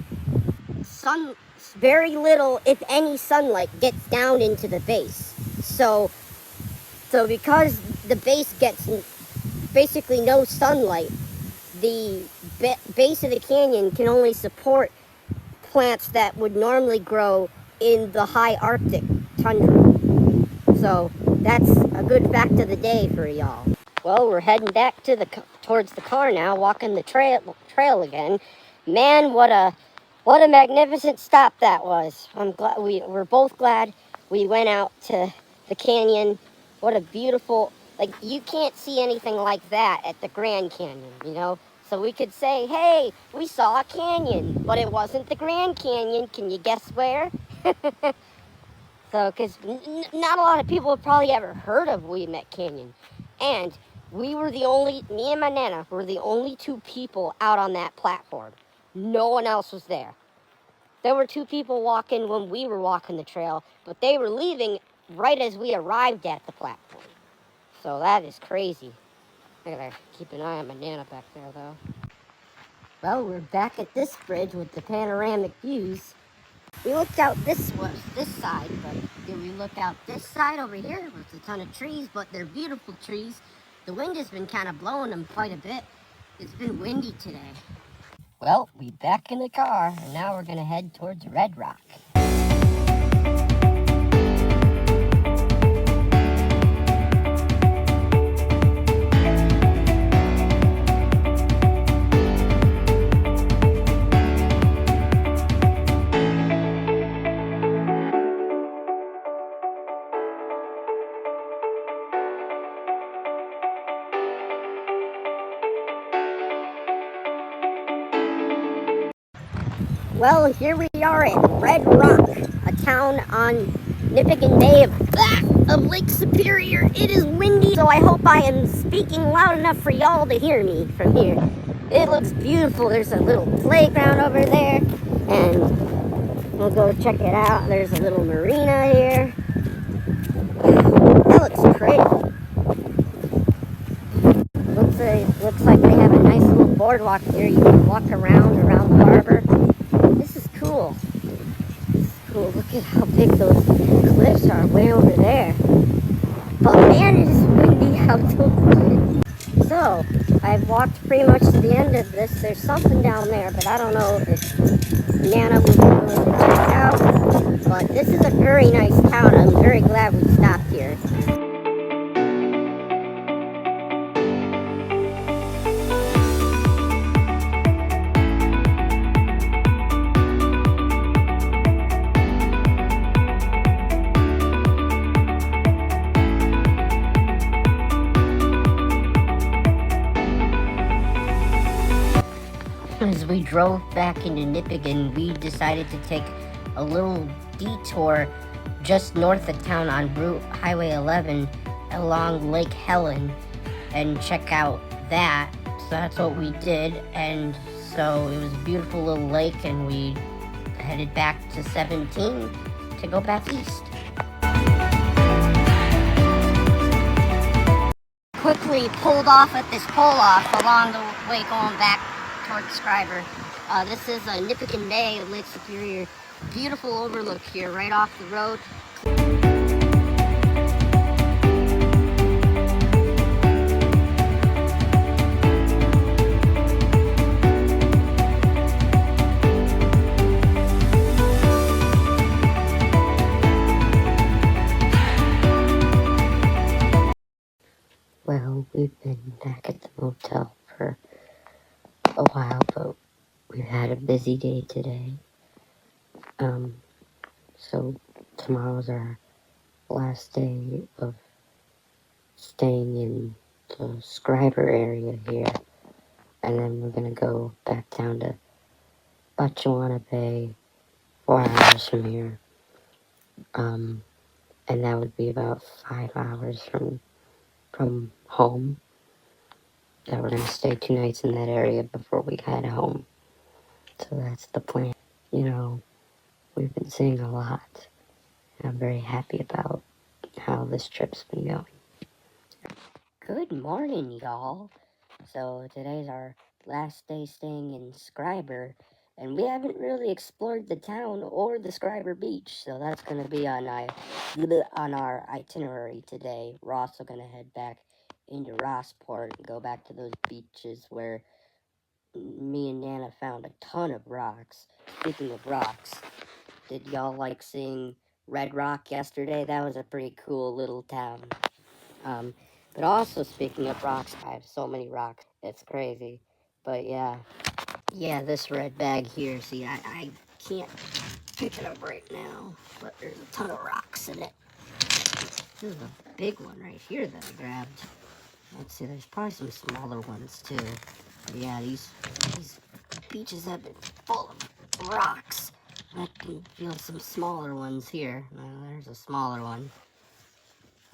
very little, if any, sunlight gets down into the base. So because the base gets basically no sunlight, the base of the canyon can only support plants that would normally grow in the high Arctic tundra. So that's a good fact of the day for y'all. Well, we're heading back to towards the car now, walking the trail again. Man, what a magnificent stop that was. I'm glad we're both glad we went out to the canyon. What a beautiful, like, you can't see anything like that at the Grand Canyon, you know? So we could say, hey, we saw a canyon, but it wasn't the Grand Canyon. Can you guess where? So, because not a lot of people have probably ever heard of Wawa Canyon. And me and my Nana were the only two people out on that platform. No one else was there. There were two people walking when we were walking the trail, but they were leaving right as we arrived at the platform. So that is crazy. I gotta keep an eye on my Nana back there, though. Well, we're back at this bridge with the panoramic views. We looked out this side, but did we look out this side over here? With a ton of trees, but they're beautiful trees. The wind has been kind of blowing them quite a bit. It's been windy today. Well, we back in the car, and now we're gonna head towards Red Rock. Well, here we are at Red Rock, a town on Nipigon Bay of Lake Superior. It is windy, so I hope I am speaking loud enough for y'all to hear me from here. It looks beautiful. There's a little playground over there, and we'll go check it out. There's a little marina here. That looks great. Looks like they have a nice little boardwalk here. You can walk around the harbor. This is cool. Cool. Look at how big those cliffs are way over there. But man, it is windy outdoors. So, I've walked pretty much to the end of this. There's something down there, but I don't know if Nana will be willing to check out. But this is a very nice town. I'm very glad we stopped here. As we drove back into Nipigon, we decided to take a little detour just north of town on Highway 11 along Lake Helen and check out that. So that's what we did, and so it was a beautiful little lake, and we headed back to 17 to go back east. Quickly pulled off at this pull-off along the way going back towards Scriber. This is Nipigon Bay of Lake Superior. Beautiful overlook here, right off the road. Well, we've been back at the motel for a while, but we've had a busy day today. So tomorrow's our last day of staying in the Scriber area here, and then we're gonna go back down to Batchewana Bay, 4 hours from here. And that would be about 5 hours from home. That we're gonna stay 2 nights in that area before we head home. So that's the plan. You know, we've been seeing a lot, and I'm very happy about how this trip's been going. Good morning, y'all. So today's our last day staying in Scriber, and we haven't really explored the town or the Scriber beach, so that's going to be on our itinerary today. We're also going to head back into Rossport and go back to those beaches where me and Nana found a ton of rocks. Speaking of rocks, did y'all like seeing Red Rock yesterday? That was a pretty cool little town. But also, speaking of rocks, I have so many rocks. It's crazy. But yeah. Yeah, this red bag here, see, I can't pick it up right now. But there's a ton of rocks in it. This is a big one right here that I grabbed. Let's see, there's probably some smaller ones too. But yeah, these beaches have been full of rocks. I can feel some smaller ones here. There's a smaller one.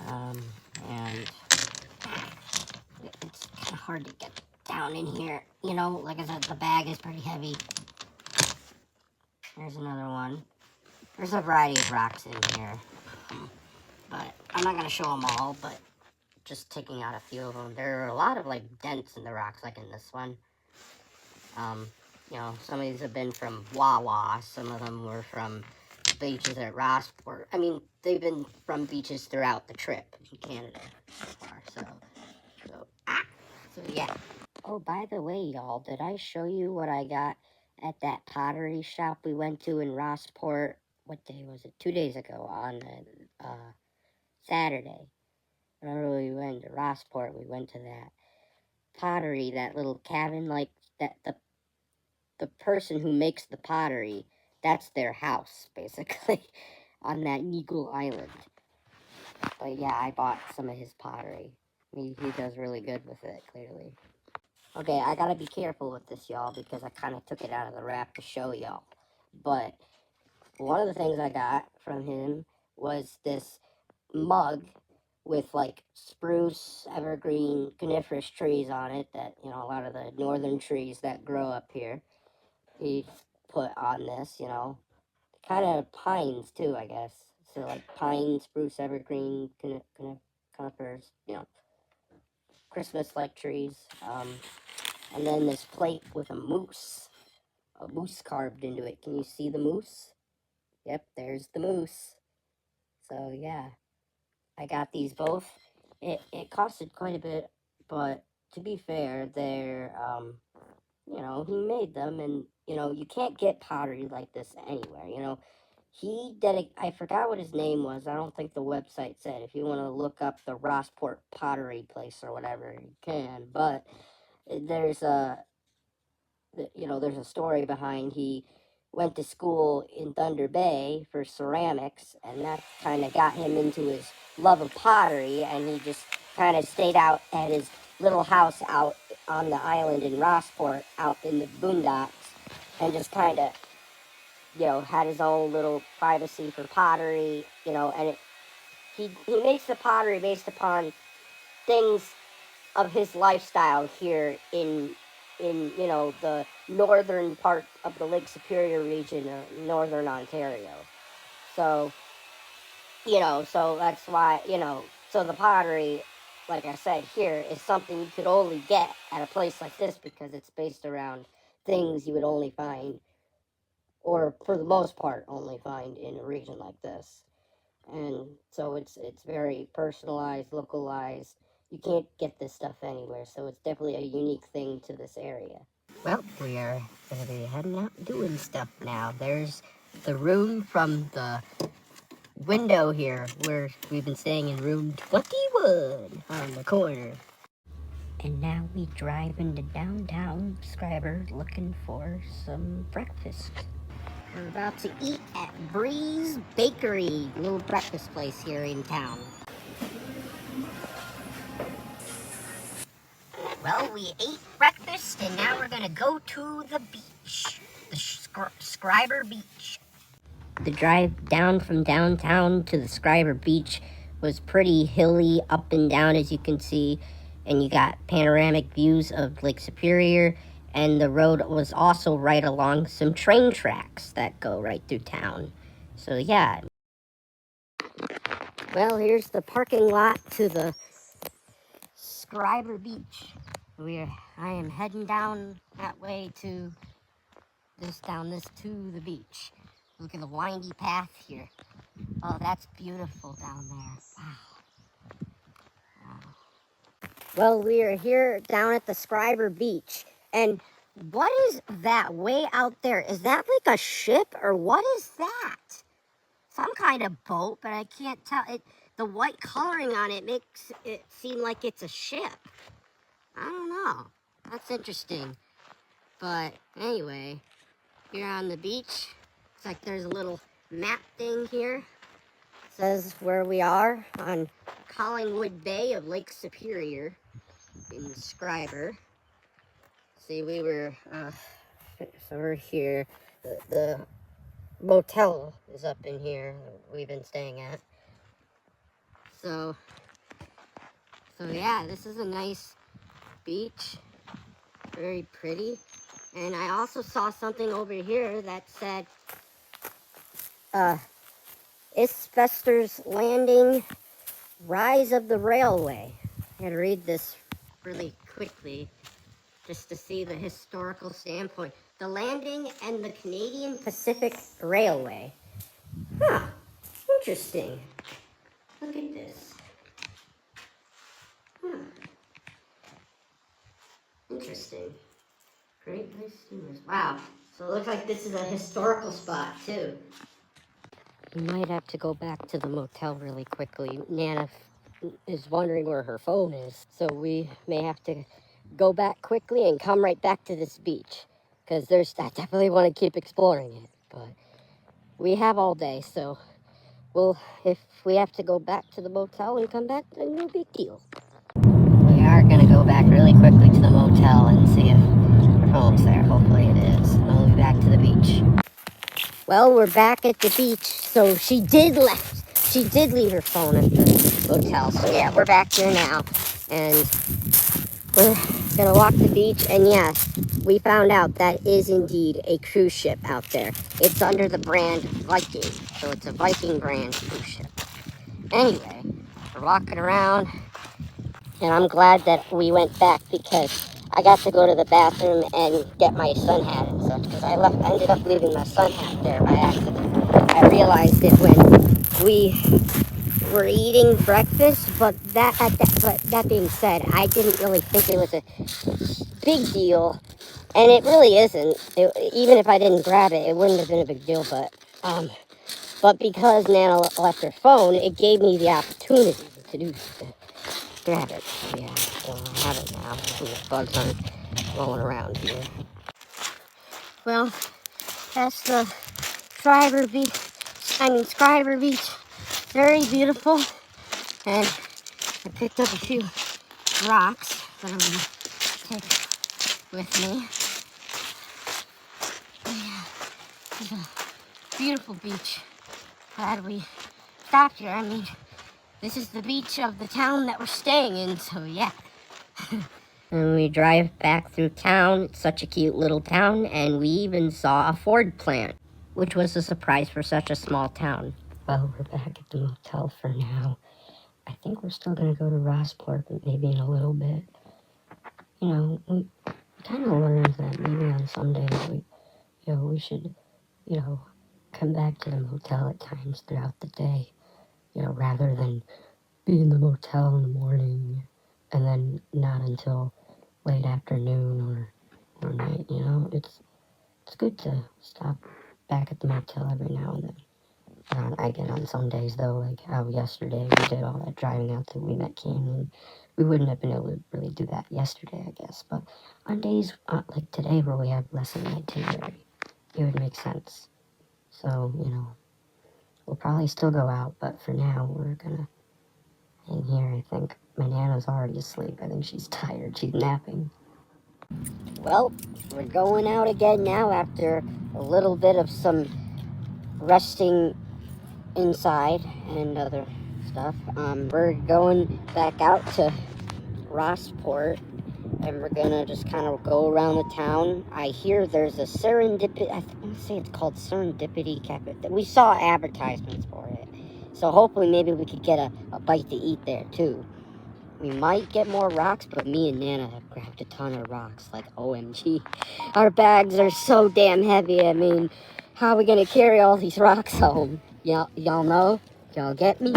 And it's kind of hard to get down in here. You know, like I said, the bag is pretty heavy. There's another one. There's a variety of rocks in here. But I'm not going to show them all, but just taking out a few of them. There are a lot of, like, dents in the rocks, like in this one. You know, some of these have been from Wawa. Some of them were from beaches at Rossport. I mean, they've been from beaches throughout the trip in Canada so far. So yeah. Oh, by the way, y'all, did I show you what I got at that pottery shop we went to in Rossport? What day was it? 2 days ago on Saturday. Remember we went to Rossport, we went to that pottery, that little cabin, like that the person who makes the pottery, that's their house, basically, on that Eagle Island. But yeah, I bought some of his pottery. He does really good with it, clearly. Okay, I gotta be careful with this, y'all, because I kind of took it out of the wrap to show y'all. But one of the things I got from him was this mug with, like, spruce, evergreen, coniferous trees on it that, you know, a lot of the northern trees that grow up here. He put on this, you know. Kind of pines, too, I guess. So, like, pine, spruce, evergreen, conifers, you know, Christmas-like trees. And then this plate with a moose carved into it. Can you see the moose? Yep, there's the moose. So yeah, I got these both. It costed quite a bit, but to be fair, they're you know, he made them, and you know, you can't get pottery like this anywhere. You know, I forgot what his name was. I don't think the website said. If you want to look up the Rossport pottery place or whatever, you can. But there's a you know, there's a story behind he went to school in Thunder Bay for ceramics, and that kind of got him into his love of pottery, and he just kind of stayed out at his little house out on the island in Rossport, out in the boondocks, and just kind of, you know, had his own little privacy for pottery, you know, and he makes the pottery based upon things of his lifestyle here in you know, the northern part of the Lake Superior region of northern Ontario. So, you know, so that's why, you know, so the pottery, like I said, here is something you could only get at a place like this because it's based around things you would only find, or for the most part only find, in a region like this. And so it's very personalized, localized. You can't get this stuff anywhere, so it's definitely a unique thing to this area. Well, we are going to be heading out doing stuff now. There's the room from the window here, where we've been staying in room 21 on the corner. And now we drive into downtown Scriber looking for some breakfast. We're about to eat at Bree's Bakery, a little breakfast place here in town. Well, we ate breakfast and now we're gonna go to the beach, the Scriber Beach. The drive down from downtown to the Scriber Beach was pretty hilly, up and down as you can see, and you got panoramic views of Lake Superior, and the road was also right along some train tracks that go right through town. So yeah. Well, here's the parking lot to the Scriber Beach. I am heading down that way to down this to the beach. Look at the windy path here. Oh, that's beautiful down there. Wow. Wow. Well, we are here down at the Scriber Beach. And what is that way out there? Is that like a ship or what is that? Some kind of boat, but I can't tell. The white coloring on it makes it seem like it's a ship. I don't know. That's interesting. But anyway, here on the beach, it's like there's a little map thing here. It says where we are on Collingwood Bay of Lake Superior in Scriber. See, we were, so we're here. The motel is up in here we've been staying at. So yeah, this is a nice beach. Very pretty. And I also saw something over here that said, Isfester's Landing, Rise of the Railway. I had to read this really quickly just to see the historical standpoint. The landing and the Canadian Pacific Railway. Huh, interesting. Look at this. Huh. Interesting. Great Place Steamers. Wow. So it looks like this is a historical spot too. We might have to go back to the motel really quickly. Nana is wondering where her phone is, so we may have to go back quickly and come right back to this beach, because I definitely want to keep exploring it, but we have all day, so if we have to go back to the motel and come back, then no big deal. We are going to go back really quickly to the motel and see if her phone's there. Hopefully it is, and then we'll be back to the beach. Well, we're back at the beach, so she did leave her phone at the motel. So yeah, we're back here now, and we're gonna walk the beach. And yes, we found out that is indeed a cruise ship out there. It's under the brand Viking, so it's a Viking brand cruise ship. Anyway, we're walking around, and I'm glad that we went back because I got to go to the bathroom and get my sun hat and such, because I ended up leaving my sun hat there by accident. I realized it when we were eating breakfast, but that being said, I didn't really think it was a big deal, and it really isn't. Even if I didn't grab it, it wouldn't have been a big deal, but because Nana left her phone, it gave me the opportunity to grab it. So yeah, so I have it now. The bugs aren't rolling around here. Well, that's the Scriber Beach. Very beautiful. And I picked up a few rocks that I'm going to take with me. But yeah, it's a beautiful beach. Glad we stopped here. I mean, this is the beach of the town that we're staying in, so yeah. And we drive back through town. It's such a cute little town, and we even saw a Ford plant, which was a surprise for such a small town. Well, we're back at the motel for now. I think we're still going to go to Rossport, but maybe in a little bit. You know, we kind of learned that maybe on some days we should, come back to the motel at times throughout the day, rather than be in the motel in the morning and then not until late afternoon or night, It's good to stop back at the motel every now and then. Again, on some days, though, like how yesterday we did all that driving out till we met Canyon, we wouldn't have been able to really do that yesterday, I guess. But on days like today where we have less of an itinerary, it would make sense. So, we'll probably still go out, but for now, we're gonna hang here, I think. My Nana's already asleep. I think she's tired. She's napping. Well, we're going out again now after a little bit of some resting inside and other stuff. We're going back out to Rossport, and we're gonna just kind of go around the town. I hear there's a serendipity, I want to say it's called Serendipity Cafe. We saw advertisements for it, so hopefully maybe we could get a bite to eat there too. We might get more rocks, but me and Nana have grabbed a ton of rocks, like OMG. Our bags are so damn heavy. I mean, how are we gonna carry all these rocks home? Y'all know? Y'all get me?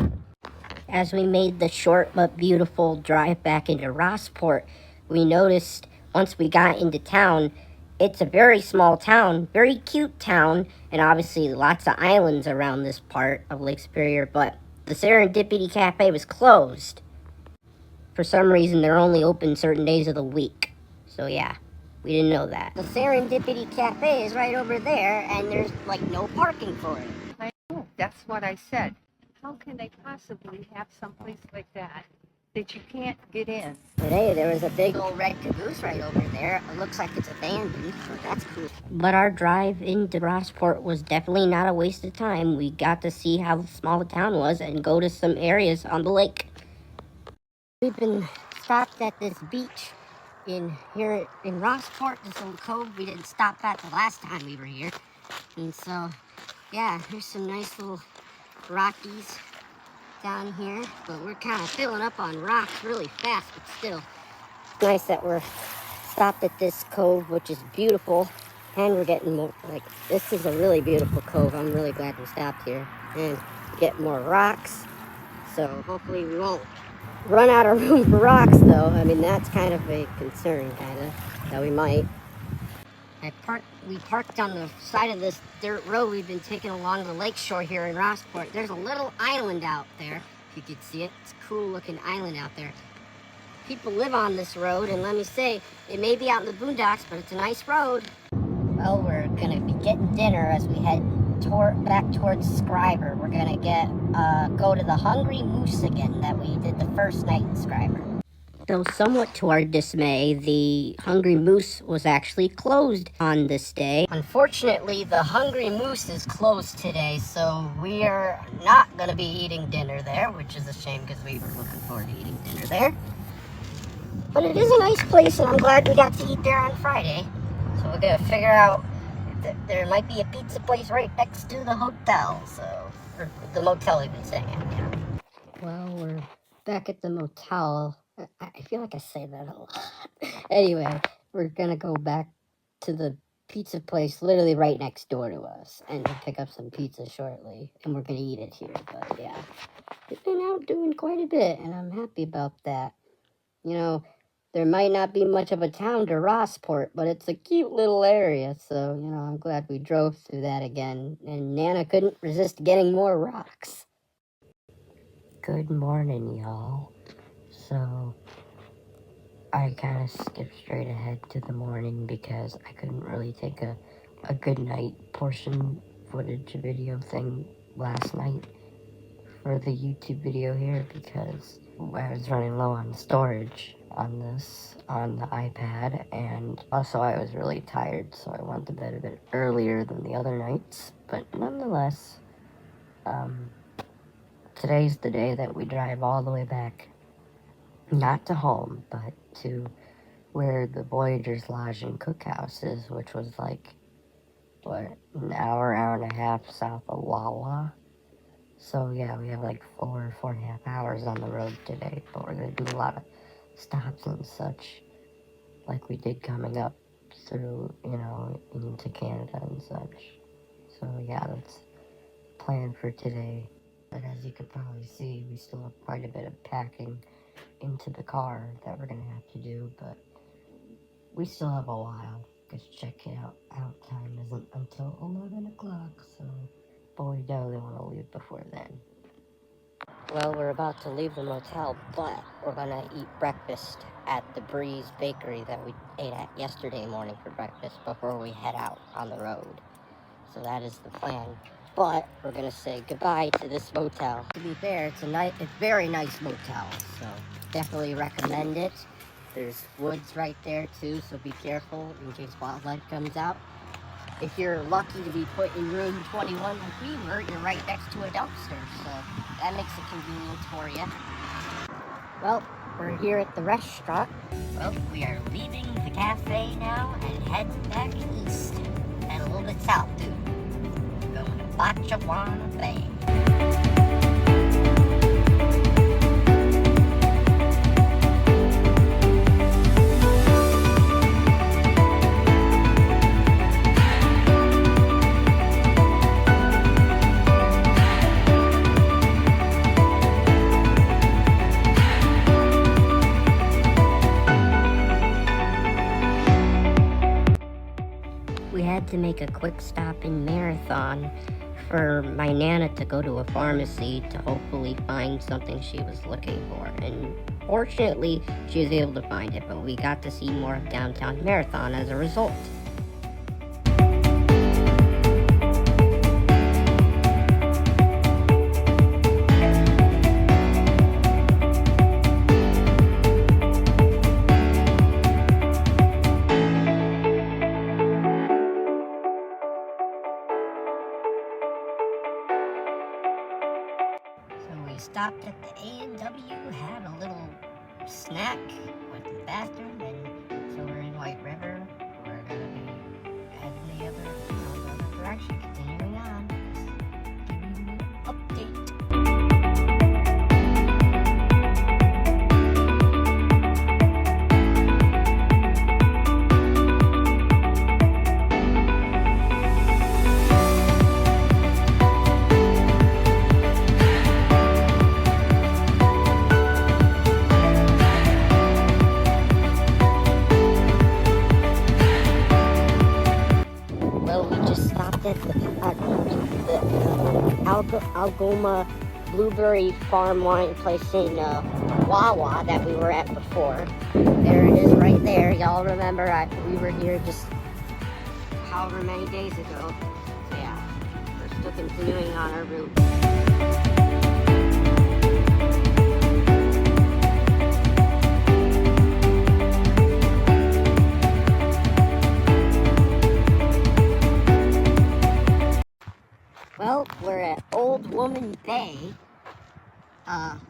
As we made the short but beautiful drive back into Rossport, we noticed once we got into town, it's a very small town, very cute town, and obviously lots of islands around this part of Lake Superior, but the Serendipity Cafe was closed. For some reason, they're only open certain days of the week. So yeah, we didn't know that. The Serendipity Cafe is right over there, and there's like no parking for it. I know, that's what I said. How can they possibly have someplace like that you can't get in? But hey, there was a big old red caboose right over there. It looks like it's abandoned, so that's cool. But our drive into Rossport was definitely not a waste of time. We got to see how small the town was and go to some areas on the lake. We've been stopped at this beach here in Rossport, this little cove we didn't stop at the last time we were here. And so, yeah, there's some nice little rockies down here, but we're kind of filling up on rocks really fast, but still. It's nice that we're stopped at this cove, which is beautiful, and we're getting more, this is a really beautiful cove. I'm really glad we stopped here and get more rocks. So hopefully we won't run out of room for rocks, though. I mean, that's kind of a concern, that we might. We parked on the side of this dirt road we've been taking along the lakeshore here in Rossport. There's a little island out there, if you could see it. It's a cool looking island out there. People live on this road, and let me say, it may be out in the boondocks, but it's a nice road. Well, we're gonna be getting dinner as we head back towards Scriber. We're gonna go to the Hungry Moose again that we did the first night in Scriber. Though somewhat to our dismay, the Hungry Moose was actually closed on this day. Unfortunately, the Hungry Moose is closed today, so we are not gonna be eating dinner there, which is a shame because we were looking forward to eating dinner there. But it is a nice place, and I'm glad we got to eat there on Friday. So we're gonna figure out if there might be a pizza place right next to the hotel, or the motel we've been staying at. Yeah. Well, we're back at the motel. I feel like I say that a lot. Anyway, we're gonna go back to the pizza place literally right next door to us and pick up some pizza shortly, and we're gonna eat it here. But yeah, we've been out doing quite a bit, and I'm happy about that. There might not be much of a town to Rossport, but it's a cute little area, so, I'm glad we drove through that again, and Nana couldn't resist getting more rocks. Good morning, y'all. So, I kind of skipped straight ahead to the morning because I couldn't really take a good night portion footage video thing last night for the YouTube video here because I was running low on storage on the iPad, and also I was really tired, so I went to bed a bit earlier than the other nights. But nonetheless, today's the day that we drive all the way back, not to home, but to where the Voyagers Lodge and Cookhouse is, which was like, an hour and a half south of Wawa. So yeah, we have like 4.5 hours on the road today, but we're gonna do a lot of stops and such, like we did coming up through, into Canada and such. So yeah, that's the plan for today. But as you can probably see, we still have quite a bit of packing into the car that we're gonna have to do, but we still have a while, because out time isn't until 11 o'clock, so, but we definitely want to leave before then. Well, we're about to leave the motel, but we're gonna eat breakfast at the Breeze Bakery that we ate at yesterday morning for breakfast before we head out on the road. So that is the plan. but we're gonna say goodbye to this motel. To be fair, it's very nice motel, so definitely recommend it. There's woods right there too, so be careful in case wildlife comes out. If you're lucky to be put in room 21 with Weaver, you're right next to a dumpster, so that makes it convenient for you. Well, we're here at the restaurant. Well, we are leaving the cafe now and heading back east, and a little bit south too. Going to Bocchawanna Bay. We had to make a quick stop in Marathon for my Nana to go to a pharmacy to hopefully find something she was looking for. And fortunately, she was able to find it, but we got to see more of downtown Marathon as a result. Stopped at the A&W, had a little snack, went to the bathroom, and so we're in White River. We're gonna be heading the other direction, continuing on. Giving you an update. The Algoma Blueberry Farm Wine place in Wawa that we were at before. There it is right there. Y'all remember we were here just however many days ago. So yeah, we're still continuing on our route. Well, we're at Old Woman Bay, like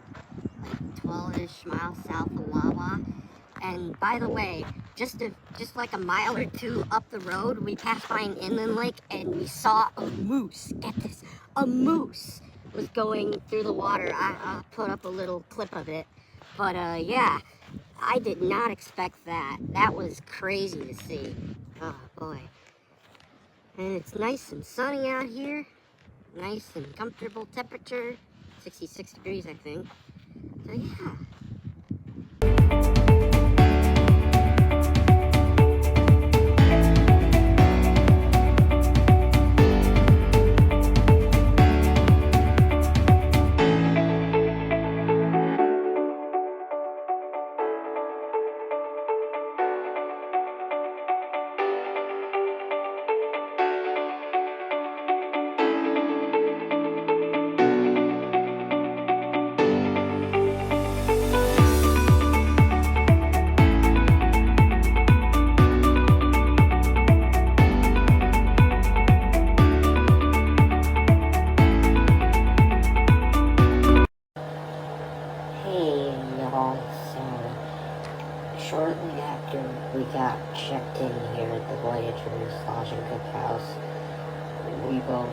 12-ish miles south of Wawa. And by the way, just like a mile or two up the road, we passed by an inland lake and we saw a moose. Get this, a moose was going through the water. I'll put up a little clip of it. But yeah, I did not expect that. That was crazy to see. Oh boy. And it's nice and sunny out here. Nice and comfortable temperature, 66 degrees I think. So yeah. Shortly after we got checked in here at the Voyager's Lodge and Cookhouse, we both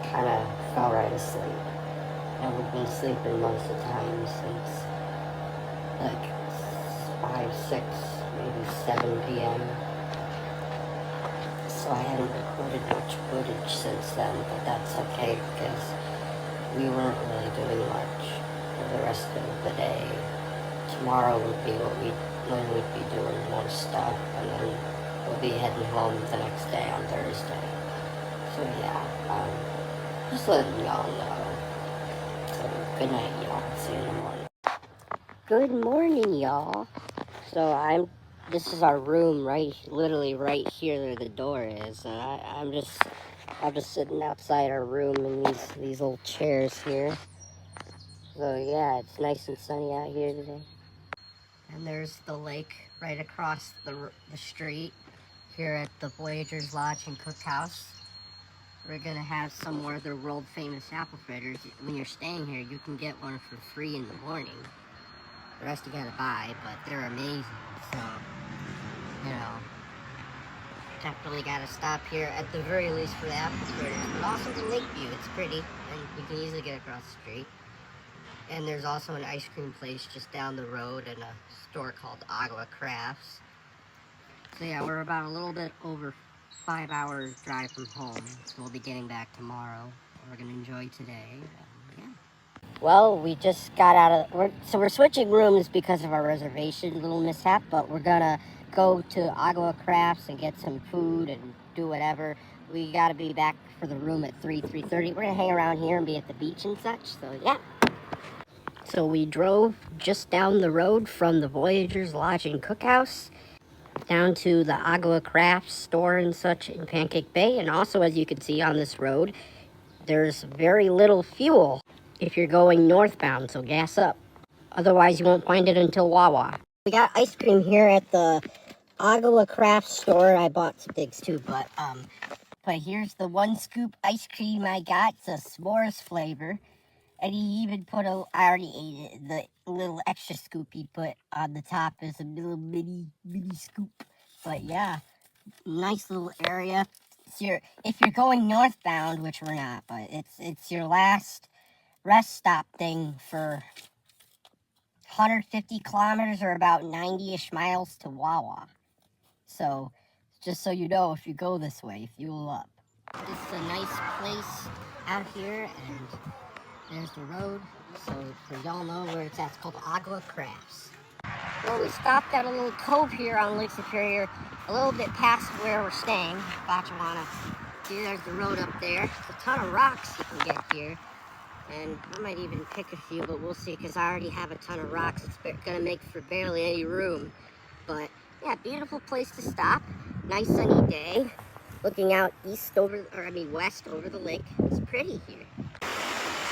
kind of fell right asleep. And we've been sleeping most of the time since like 5, 6, maybe 7 p.m. So I haven't recorded much footage since then, but that's okay because we weren't really doing much for the rest of the day. Tomorrow would be when we'd be doing more stuff, and then we'll be heading home the next day on Thursday. So yeah, just letting y'all know. So good night, y'all. See you in the morning. Good morning, y'all. So I'm This is our room, right? Literally right here where the door is. And I'm just sitting outside our room in these little chairs here. So yeah, it's nice and sunny out here today. And there's the lake right across the street here at the Voyagers Lodge and Cookhouse. We're gonna have some more of their world famous apple fritters. When you're staying here, you can get one for free in the morning. The rest you gotta buy, but they're amazing. So, you know, definitely gotta stop here at the very least for the apple fritters. But also the lake view, it's pretty, and you can easily get across the street. And there's also an ice cream place just down the road and a store called Agua Crafts. So yeah, we're about a little bit over 5 hours drive from home. So we'll be getting back tomorrow. We're gonna enjoy today. Yeah. Well, we just got out of, we're switching rooms because of our reservation little mishap, but we're gonna go to Agua Crafts and get some food and do whatever. We gotta be back for the room at 3:30. We're gonna hang around here and be at the beach and such, so yeah. So we drove just down the road from the Voyagers Lodge and Cookhouse down to the Agua Crafts store and such in Pancake Bay. And also, as you can see on this road, there's very little fuel if you're going northbound, so gas up. Otherwise, you won't find it until Wawa. We got ice cream here at the Agua Crafts store. I bought some things too, but here's the 1 scoop ice cream I got. It's a s'mores flavor. And he even put I already ate it. The little extra scoop he put on the top is a little mini scoop. But yeah, nice little area. If you're going northbound, which we're not, but it's your last rest stop thing for 150 kilometers or about 90-ish miles to Wawa. So just so you know, if you go this way, fuel up. This is a nice place out here, and there's the road. So y'all know where it's at. It's called Agua Crafts. Well, we stopped at a little cove here on Lake Superior, a little bit past where we're staying, Botchawana. See, there's the road up there. There's a ton of rocks you can get here. And I might even pick a few, but we'll see, because I already have a ton of rocks. It's gonna make for barely any room. But yeah, beautiful place to stop. Nice sunny day. Looking out west over the lake. It's pretty here.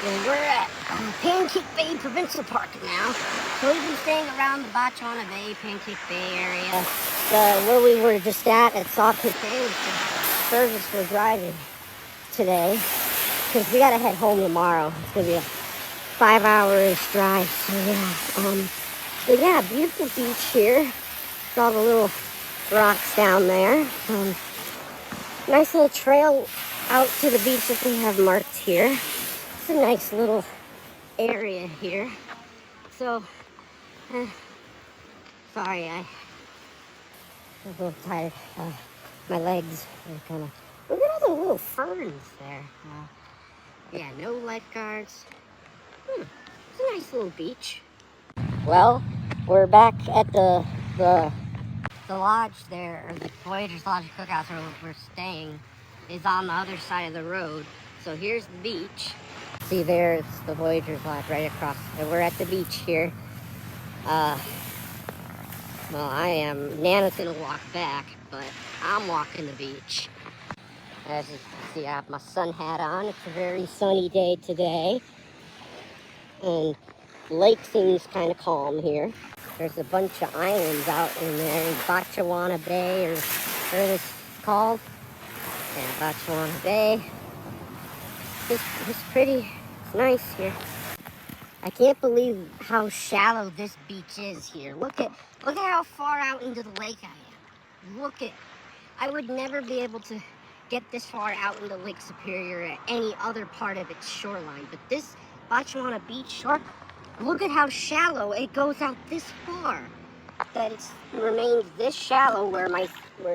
And we're at Pancake Bay Provincial Park now. So we've been staying around the Botchawana Bay, Pancake Bay area. Where we were just at Sault Ste Marie, was the furthest we're driving today. Because we gotta head home tomorrow. It's gonna be a 5-hour-ish drive. So yeah, but yeah, beautiful beach here. All the little rocks down there. Nice little trail out to the beach that we have marked here. It's a nice little area here. So, sorry, I'm a little tired. My legs are kind of. Look at all the little ferns there. Yeah, no lifeguards. It's a nice little beach. Well, we're back at the lodge there, or the Voyagers Lodge and Cookhouse where we're staying, is on the other side of the road. So here's the beach. See, there's the Voyagers Lodge right across. And we're at the beach here. Well, I am. Nana's gonna walk back, but I'm walking the beach. As you can see, I have my sun hat on. It's a very sunny day today. And the lake seems kind of calm here. There's a bunch of islands out in there in Botchawana Bay, or whatever it's called. Yeah, Botchawana Bay. It's pretty. It's nice here. I can't believe how shallow this beach is here. Look at how far out into the lake I am. I would never be able to get this far out into Lake Superior at any other part of its shoreline. But this Botchawana Beach shore, look at how shallow it goes out this far. That it remains this shallow where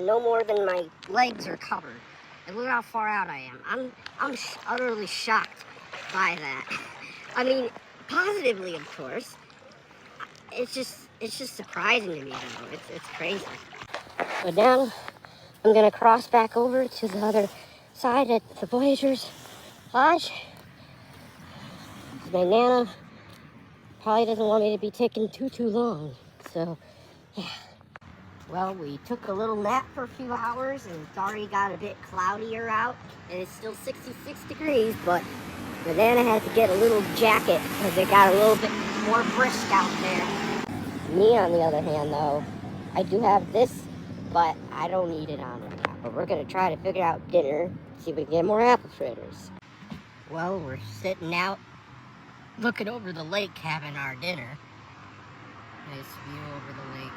no more than my legs are covered. And look how far out I am. I'm utterly shocked by that. I mean, positively, of course. It's just surprising to me, though. It's crazy. But now I'm gonna cross back over to the other side at the Voyagers Lodge. My Nana probably doesn't want me to be taking too long. So, yeah. Well, we took a little nap for a few hours and it's already got a bit cloudier out and it's still 66 degrees, but Banana had to get a little jacket because it got a little bit more brisk out there. Me, on the other hand, though, I do have this, but I don't need it on right now. But we're going to try to figure out dinner, see if we can get more apple fritters. Well, we're sitting out looking over the lake having our dinner. Nice view over the lake.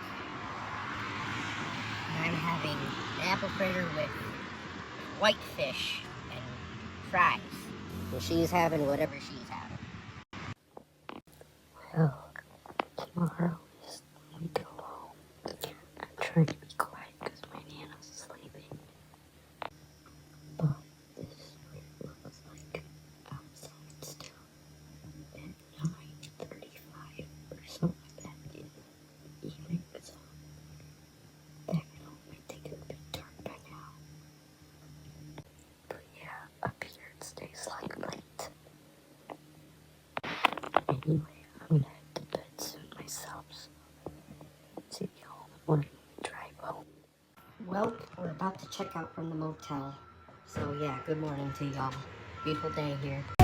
I'm having an apple fritter with whitefish and fries. And she's having whatever she's having. Well, tomorrow is when we go home. I'm trying to be quiet because my Nana's sleeping. But this is what it looks like outside still at 9:35 or something like that in the evening. So back at home, I think it would be dark by now. But yeah, up here it stays like late. Anyway, I'm gonna head to bed soon myself, so see you all in the morning when we drive home. Well, we're about to check out from the motel. So yeah, good morning to y'all. Beautiful day here.